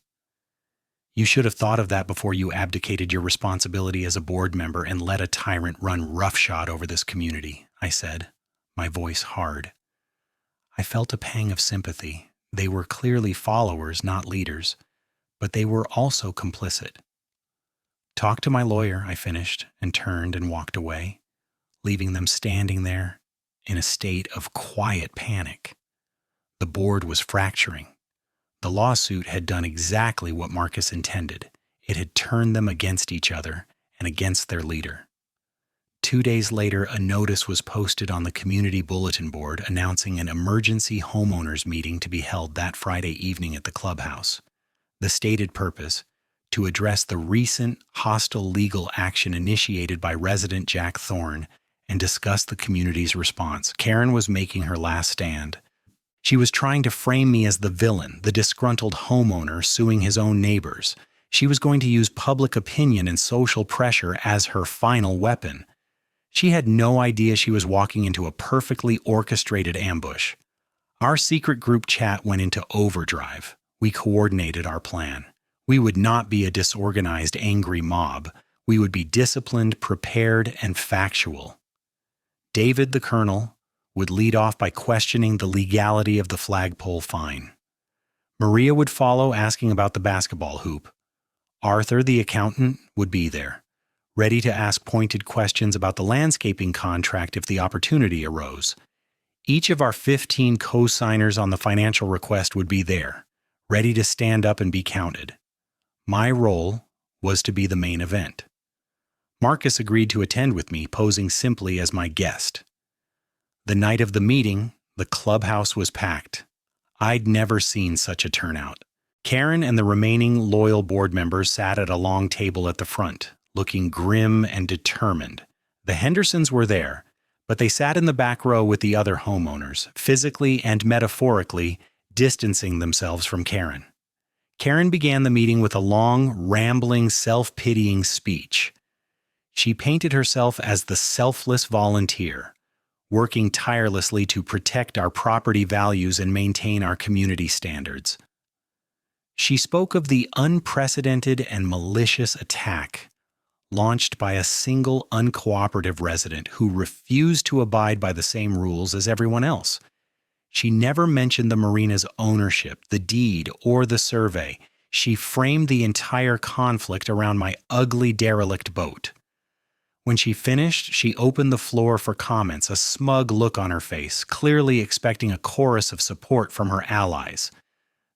Speaker 1: "You should have thought of that before you abdicated your responsibility as a board member and let a tyrant run roughshod over this community," I said, my voice hard. I felt a pang of sympathy. They were clearly followers, not leaders, but they were also complicit. "Talk to my lawyer," I finished, and turned and walked away, leaving them standing there in a state of quiet panic. The board was fracturing. The lawsuit had done exactly what Marcus intended. It had turned them against each other and against their leader. 2 days later, a notice was posted on the community bulletin board announcing an emergency homeowners meeting to be held that Friday evening at the clubhouse. The stated purpose: to address the recent hostile legal action initiated by resident Jack Thorne and discuss the community's response. Karen was making her last stand. She was trying to frame me as the villain, the disgruntled homeowner suing his own neighbors. She was going to use public opinion and social pressure as her final weapon. She had no idea she was walking into a perfectly orchestrated ambush. Our secret group chat went into overdrive. We coordinated our plan. We would not be a disorganized, angry mob. We would be disciplined, prepared, and factual. David, the colonel, would lead off by questioning the legality of the flagpole fine. Maria would follow, asking about the basketball hoop. Arthur, the accountant, would be there, ready to ask pointed questions about the landscaping contract if the opportunity arose. Each of our 15 co-signers on the financial request would be there, ready to stand up and be counted. My role was to be the main event. Marcus agreed to attend with me, posing simply as my guest. The night of the meeting, the clubhouse was packed. I'd never seen such a turnout. Karen and the remaining loyal board members sat at a long table at the front, looking grim and determined. The Hendersons were there, but they sat in the back row with the other homeowners, physically and metaphorically distancing themselves from Karen. Karen began the meeting with a long, rambling, self-pitying speech. She painted herself as the selfless volunteer, working tirelessly to protect our property values and maintain our community standards. She spoke of the unprecedented and malicious attack launched by a single uncooperative resident who refused to abide by the same rules as everyone else. She never mentioned the marina's ownership, the deed, or the survey. She framed the entire conflict around my ugly derelict boat. When she finished, she opened the floor for comments, a smug look on her face, clearly expecting a chorus of support from her allies.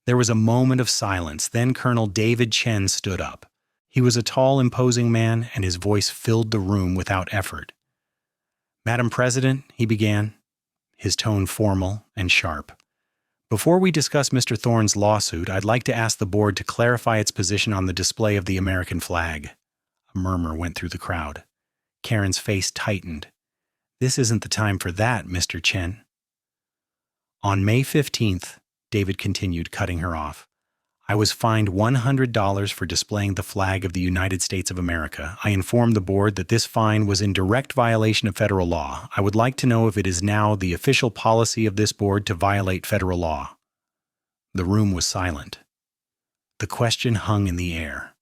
Speaker 1: There was a moment of silence, then Colonel David Chen stood up. He was a tall, imposing man, and his voice filled the room without effort. "Madam President," he began, his tone formal and sharp. "Before we discuss Mr. Thorne's lawsuit, I'd like to ask the board to clarify its position on the display of the American flag." A murmur went through the crowd. Karen's face tightened. "This isn't the time for that, Mr. Chen." "On May 15th, David continued, cutting her off, "I was fined $100 for displaying the flag of the United States of America. I informed the board that this fine was in direct violation of federal law. I would like to know if it is now the official policy of this board to violate federal law." The room was silent. The question hung in the air,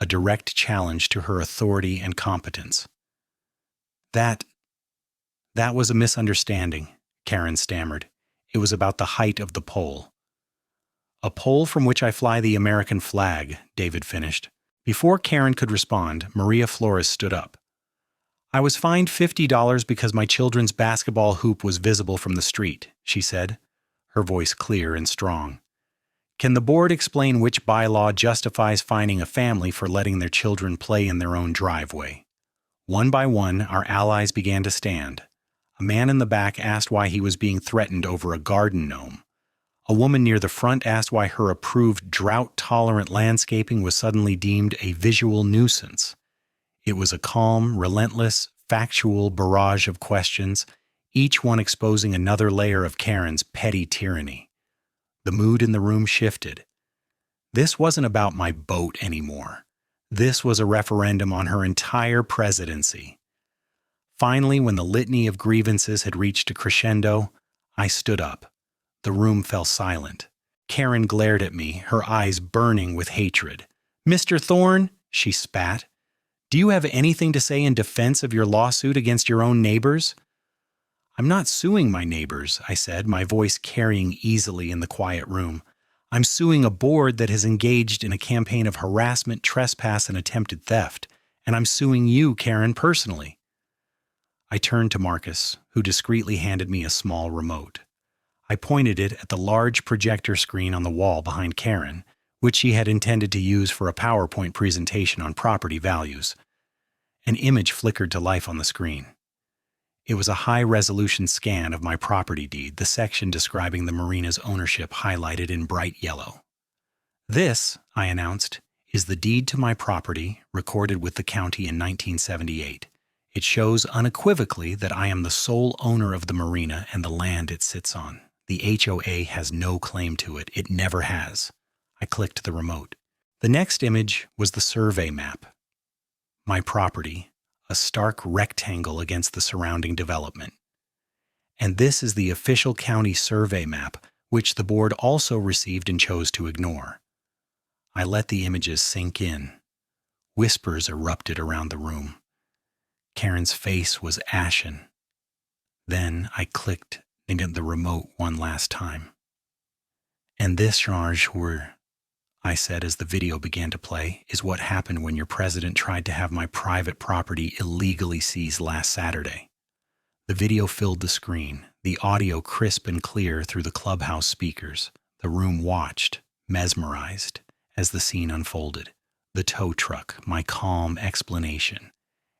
Speaker 1: a direct challenge to her authority and competence. That was a misunderstanding," Karen stammered. "It was about the height of the pole." "A pole from which I fly the American flag," David finished. Before Karen could respond, Maria Flores stood up. "I was fined $50 because my children's basketball hoop was visible from the street," she said, her voice clear and strong. "Can the board explain which bylaw justifies fining a family for letting their children play in their own driveway?" One by one, our allies began to stand. A man in the back asked why he was being threatened over a garden gnome. A woman near the front asked why her approved drought-tolerant landscaping was suddenly deemed a visual nuisance. It was a calm, relentless, factual barrage of questions, each one exposing another layer of Karen's petty tyranny. The mood in the room shifted. This wasn't about my boat anymore. This was a referendum on her entire presidency. Finally, when the litany of grievances had reached a crescendo, I stood up. The room fell silent. Karen glared at me, her eyes burning with hatred. "Mr. Thorne," she spat, "do you have anything to say in defense of your lawsuit against your own neighbors?" "I'm not suing my neighbors," I said, my voice carrying easily in the quiet room. "I'm suing a board that has engaged in a campaign of harassment, trespass, and attempted theft. And I'm suing you, Karen, personally." I turned to Marcus, who discreetly handed me a small remote. I pointed it at the large projector screen on the wall behind Karen, which she had intended to use for a PowerPoint presentation on property values. An image flickered to life on the screen. It was a high-resolution scan of my property deed, the section describing the Marina's ownership highlighted in bright yellow. "This," I announced, "is the deed to my property, recorded with the county in 1978. It shows unequivocally that I am the sole owner of the Marina and the land it sits on. The HOA has no claim to it. It never has." I clicked the remote. The next image was the survey map. My property, a stark rectangle against the surrounding development. And this is the official county survey map, which the board also received and chose to ignore. I let the images sink in. Whispers erupted around the room. Karen's face was ashen. Then I clicked into the remote one last time. "And this, Jean-Jouer," I said as the video began to play, "is what happened when your president tried to have my private property illegally seized last Saturday." The video filled the screen, the audio crisp and clear through the clubhouse speakers. The room watched, mesmerized, as the scene unfolded. The tow truck, my calm explanation,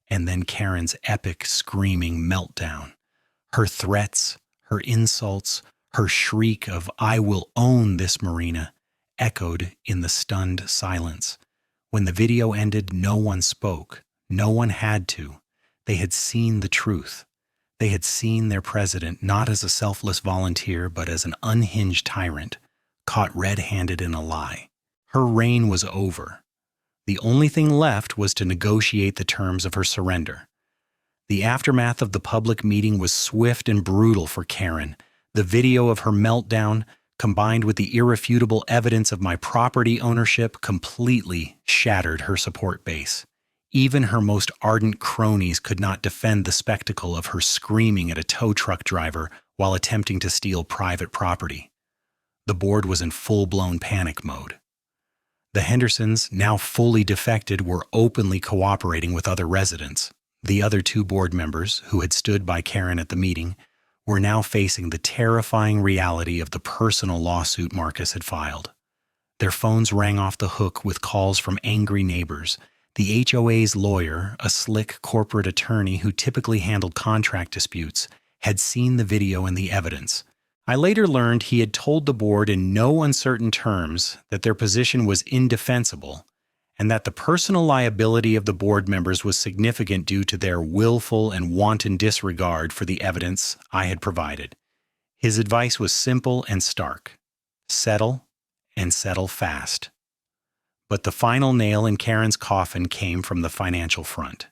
Speaker 1: and then Karen's epic screaming meltdown. Her threats, her insults, her shriek of "I will own this Marina," echoed in the stunned silence. When the video ended, no one spoke. No one had to. They had seen the truth. They had seen their president not as a selfless volunteer, but as an unhinged tyrant, caught red-handed in a lie. Her reign was over. The only thing left was to negotiate the terms of her surrender. The aftermath of the public meeting was swift and brutal for Karen. The video of her meltdown, combined with the irrefutable evidence of my property ownership, completely shattered her support base. Even her most ardent cronies could not defend the spectacle of her screaming at a tow truck driver while attempting to steal private property. The board was in full-blown panic mode. The Hendersons, now fully defected, were openly cooperating with other residents. The other two board members, who had stood by Karen at the meeting, were now facing the terrifying reality of the personal lawsuit Marcus had filed. Their phones rang off the hook with calls from angry neighbors. The HOA's lawyer, a slick corporate attorney who typically handled contract disputes, had seen the video and the evidence. I later learned he had told the board in no uncertain terms that their position was indefensible and that the personal liability of the board members was significant due to their willful and wanton disregard for the evidence I had provided. His advice was simple and stark: settle, and settle fast. But the final nail in Karen's coffin came from the financial front.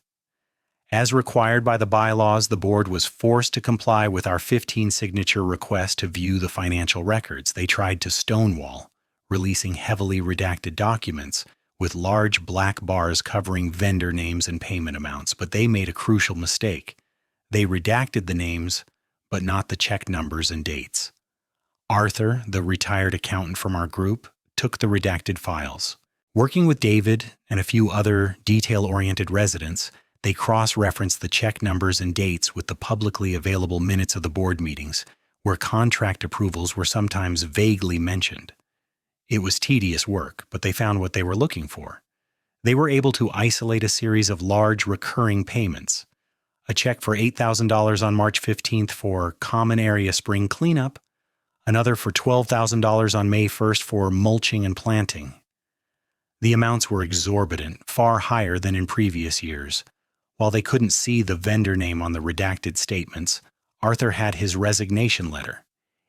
Speaker 1: As required by the bylaws, the board was forced to comply with our 15-signature request to view the financial records. They tried to stonewall, releasing heavily redacted documents with large black bars covering vendor names and payment amounts, but they made a crucial mistake. They redacted the names, but not the check numbers and dates. Arthur, the retired accountant from our group, took the redacted files. Working with David and a few other detail-oriented residents, they cross-referenced the check numbers and dates with the publicly available minutes of the board meetings, where contract approvals were sometimes vaguely mentioned. It was tedious work, but they found what they were looking for. They were able to isolate a series of large recurring payments: a check for $8,000 on March 15th for common area spring cleanup, another for $12,000 on May 1st for mulching and planting. The amounts were exorbitant, far higher than in previous years. While they couldn't see the vendor name on the redacted statements, Arthur had his resignation letter,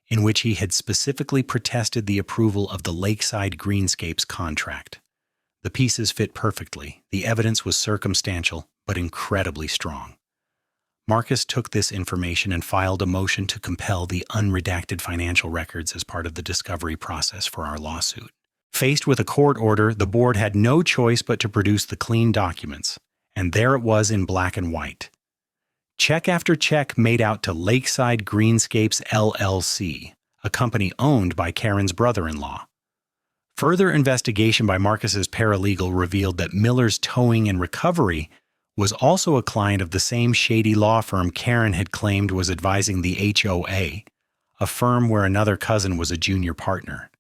Speaker 1: in which he had specifically protested the approval of the Lakeside Greenscapes contract. The pieces fit perfectly. The evidence was circumstantial, but incredibly strong. Marcus took this information and filed a motion to compel the unredacted financial records as part of the discovery process for our lawsuit. Faced with a court order, the board had no choice but to produce the clean documents, and there it was in black and white. Check after check made out to Lakeside Greenscapes LLC, a company owned by Karen's brother-in-law. Further investigation by Marcus's paralegal revealed that Miller's Towing and Recovery was also a client of the same shady law firm Karen had claimed was advising the HOA, a firm where another cousin was a junior partner.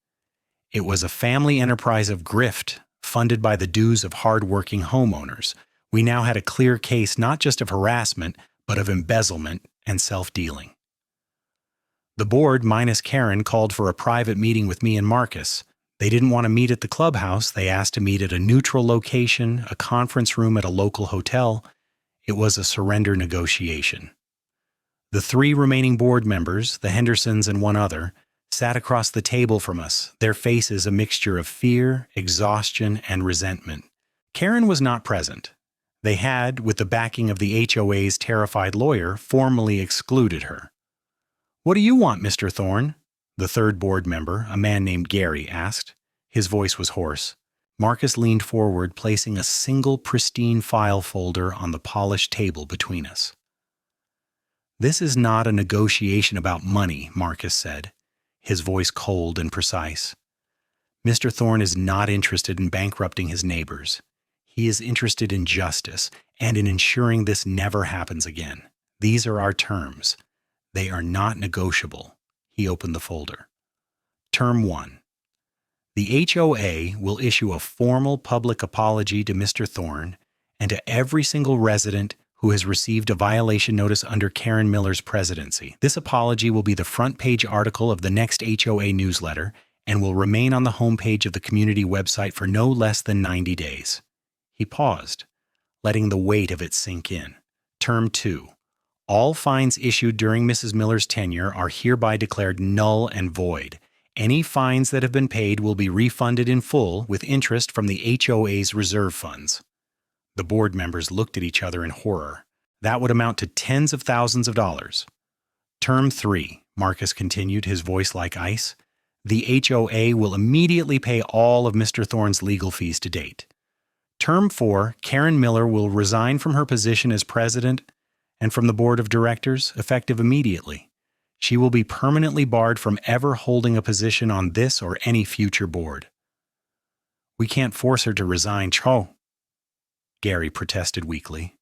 Speaker 1: It was a family enterprise of grift, funded by the dues of hard-working homeowners. We now had a clear case not just of harassment, but of embezzlement and self-dealing. The board, minus Karen, called for a private meeting with me and Marcus. They didn't want to meet at the clubhouse. They asked to meet at a neutral location, a conference room at a local hotel. It was a surrender negotiation. The three remaining board members, the Hendersons and one other, sat across the table from us, their faces a mixture of fear, exhaustion, and resentment. Karen was not present. They had, with the backing of the HOA's terrified lawyer, formally excluded her. "What do you want, Mr. Thorne?" the third board member, a man named Gary, asked. His voice was hoarse. Marcus leaned forward, placing a single pristine file folder on the polished table between us. "This is not a negotiation about money," Marcus said, his voice cold and precise. "Mr. Thorne is not interested in bankrupting his neighbors. He is interested in justice and in ensuring this never happens again. These are our terms. They are not negotiable." He opened the folder. Term 1. The HOA will issue a formal public apology to Mr. Thorne and to every single resident who has received a violation notice under Karen Miller's presidency. This apology will be the front page article of the next HOA newsletter and will remain on the homepage of the community website for no less than 90 days. He paused, letting the weight of it sink in. Term 2. All fines issued during Mrs. Miller's tenure are hereby declared null and void. Any fines that have been paid will be refunded in full with interest from the HOA's reserve funds. The board members looked at each other in horror. That would amount to tens of thousands of dollars. Term 3, Marcus continued, his voice like ice. The HOA will immediately pay all of Mr. Thorne's legal fees to date. Term 4, Karen Miller will resign from her position as president and from the board of directors, effective immediately. She will be permanently barred from ever holding a position on this or any future board. "We can't force her to resign, Cho," Gary protested weakly.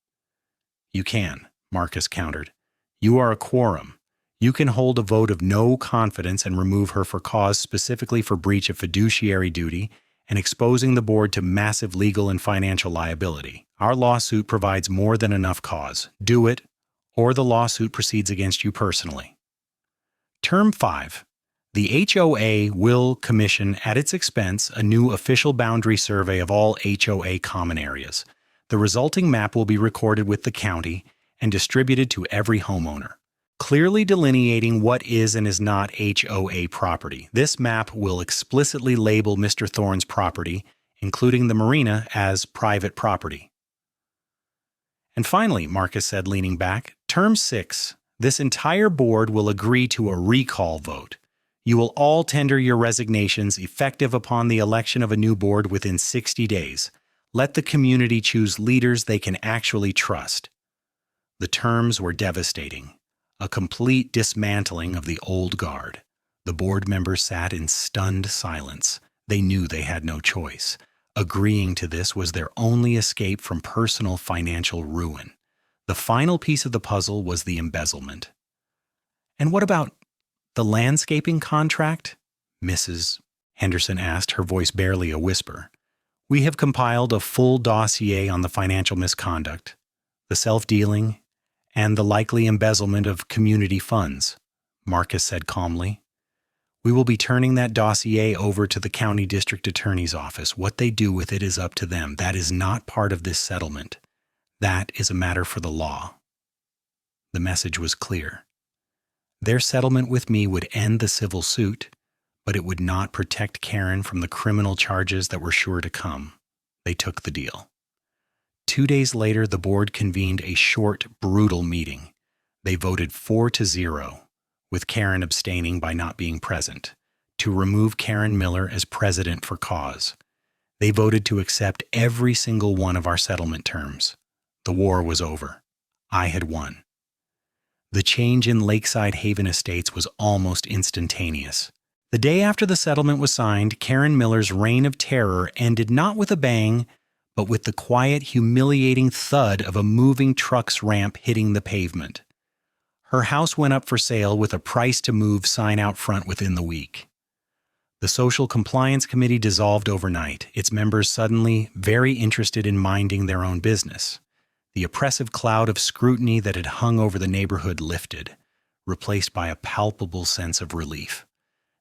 Speaker 1: You can, Marcus countered. You are a quorum. You can hold a vote of no confidence and remove her for cause specifically for breach of fiduciary duty and exposing the board to massive legal and financial liability. Our lawsuit provides more than enough cause. Do it, or the lawsuit proceeds against you personally. Term 5. The HOA will commission at its expense a new official boundary survey of all HOA common areas. The resulting map will be recorded with the county and distributed to every homeowner, clearly delineating what is and is not HOA property. This map will explicitly label Mr. Thorne's property, including the marina, as private property. And finally, Marcus said, leaning back, Term 6. This entire board will agree to a recall vote. You will all tender your resignations effective upon the election of a new board within 60 days. Let the community choose leaders they can actually trust. The terms were devastating. A complete dismantling of the old guard. The board members sat in stunned silence. They knew they had no choice. Agreeing to this was their only escape from personal financial ruin. The final piece of the puzzle was the embezzlement. And what about the landscaping contract? Mrs. Henderson asked, her voice barely a whisper. We have compiled a full dossier on the financial misconduct, the self-dealing, and the likely embezzlement of community funds, Marcus said calmly. We will be turning that dossier over to the county district attorney's office. What they do with it is up to them. That is not part of this settlement. That is a matter for the law. The message was clear. Their settlement with me would end the civil suit, but it would not protect Karen from the criminal charges that were sure to come. They took the deal. 2 days later, the board convened a short, brutal meeting. They voted 4-0, with Karen abstaining by not being present, to remove Karen Miller as president for cause. They voted to accept every single one of our settlement terms. The war was over. I had won. The change in Lakeside Haven Estates was almost instantaneous. The day after the settlement was signed, Karen Miller's reign of terror ended not with a bang, but with the quiet, humiliating thud of a moving truck's ramp hitting the pavement. Her house went up for sale with a price to move sign out front within the week. The Social Compliance Committee dissolved overnight, its members suddenly very interested in minding their own business. The oppressive cloud of scrutiny that had hung over the neighborhood lifted, replaced by a palpable sense of relief.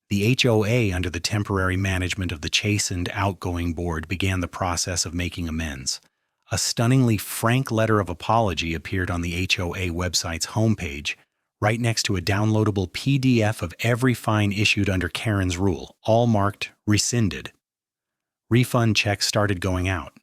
Speaker 1: The HOA, under the temporary management of the chastened outgoing board, began the process of making amends. A stunningly frank letter of apology appeared on the HOA website's homepage, right next to a downloadable PDF of every fine issued under Karen's rule, all marked rescinded. Refund checks started going out.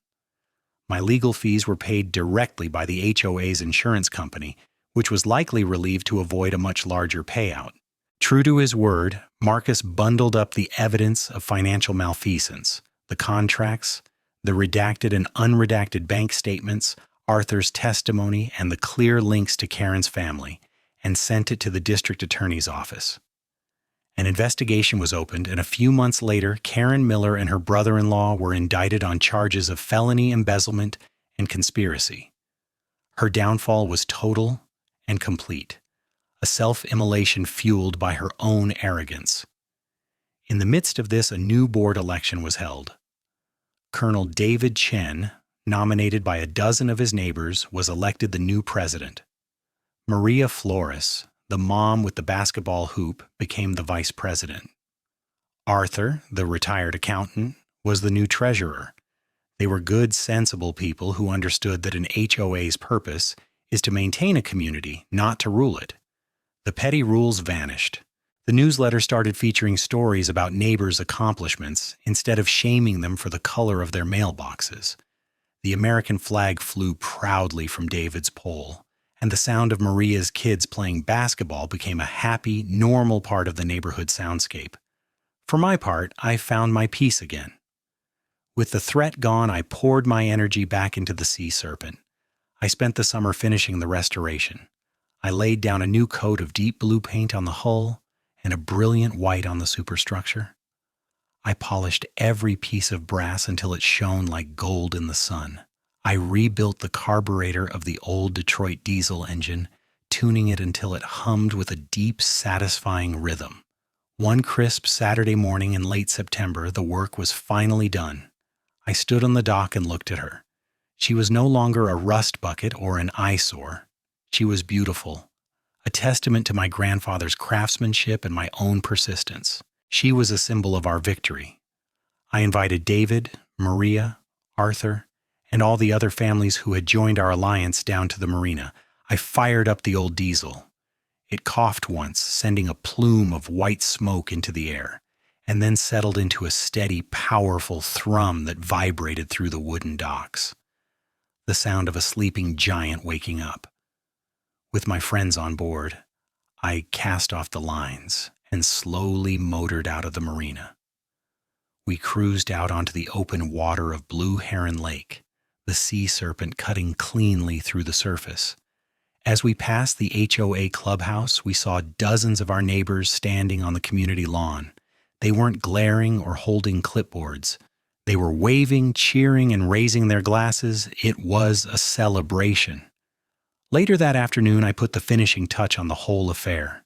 Speaker 1: My legal fees were paid directly by the HOA's insurance company, which was likely relieved to avoid a much larger payout. True to his word, Marcus bundled up the evidence of financial malfeasance, the contracts, the redacted and unredacted bank statements, Arthur's testimony, and the clear links to Karen's family, and sent it to the district attorney's office. An investigation was opened, and a few months later, Karen Miller and her brother-in-law were indicted on charges of felony embezzlement and conspiracy. Her downfall was total and complete, a self-immolation fueled by her own arrogance. In the midst of this, a new board election was held. Colonel David Chen, nominated by a dozen of his neighbors, was elected the new president. Maria Flores, the mom with the basketball hoop, became the vice president. Arthur, the retired accountant, was the new treasurer. They were good, sensible people who understood that an HOA's purpose is to maintain a community, not to rule it. The petty rules vanished. The newsletter started featuring stories about neighbors' accomplishments instead of shaming them for the color of their mailboxes. The American flag flew proudly from David's pole, and the sound of Maria's kids playing basketball became a happy, normal part of the neighborhood soundscape. For my part, I found my peace again. With the threat gone, I poured my energy back into the Sea Serpent. I spent the summer finishing the restoration. I laid down a new coat of deep blue paint on the hull and a brilliant white on the superstructure. I polished every piece of brass until it shone like gold in the sun. I rebuilt the carburetor of the old Detroit diesel engine, tuning it until it hummed with a deep, satisfying rhythm. One crisp Saturday morning in late September, the work was finally done. I stood on the dock and looked at her. She was no longer a rust bucket or an eyesore. She was beautiful, a testament to my grandfather's craftsmanship and my own persistence. She was a symbol of our victory. I invited David, Maria, Arthur, and all the other families who had joined our alliance down to the marina. I fired up the old diesel. It coughed once, sending a plume of white smoke into the air, and then settled into a steady, powerful thrum that vibrated through the wooden docks. The sound of a sleeping giant waking up. With my friends on board, I cast off the lines and slowly motored out of the marina. We cruised out onto the open water of Blue Heron Lake, the sea serpent cutting cleanly through the surface. As we passed the HOA clubhouse, we saw dozens of our neighbors standing on the community lawn. They weren't glaring or holding clipboards. They were waving, cheering, and raising their glasses. It was a celebration. Later that afternoon, I put the finishing touch on the whole affair.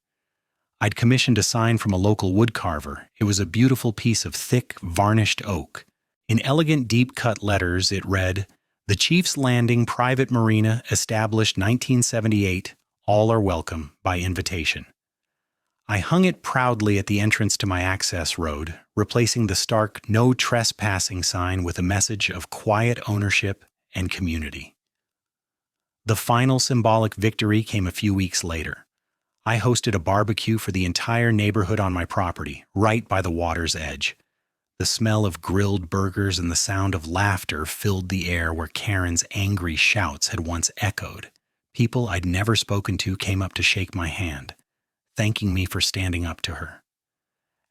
Speaker 1: I'd commissioned a sign from a local woodcarver. It was a beautiful piece of thick, varnished oak. In elegant, deep-cut letters, it read, "The Chief's Landing Private Marina, established 1978. All are welcome, by invitation." I hung it proudly at the entrance to my access road, replacing the stark "No Trespassing" sign with a message of quiet ownership and community. The final symbolic victory came a few weeks later. I hosted a barbecue for the entire neighborhood on my property, right by the water's edge. The smell of grilled burgers and the sound of laughter filled the air where Karen's angry shouts had once echoed. People I'd never spoken to came up to shake my hand, thanking me for standing up to her.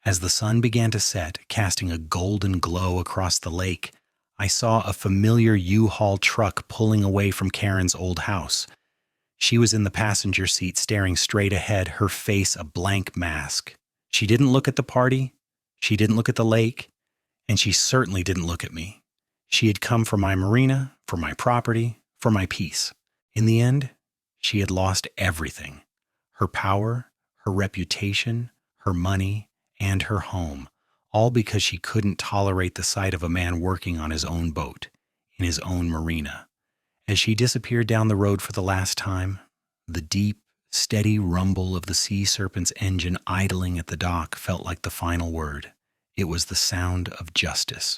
Speaker 1: As the sun began to set, casting a golden glow across the lake, I saw a familiar U-Haul truck pulling away from Karen's old house. She was in the passenger seat staring straight ahead, her face a blank mask. She didn't look at the party, she didn't look at the lake, and she certainly didn't look at me. She had come for my marina, for my property, for my peace. In the end, she had lost everything. Her power, her reputation, her money, and her home, all because she couldn't tolerate the sight of a man working on his own boat, in his own marina. As she disappeared down the road for the last time, the deep, steady rumble of the sea serpent's engine idling at the dock felt like the final word. It was the sound of justice.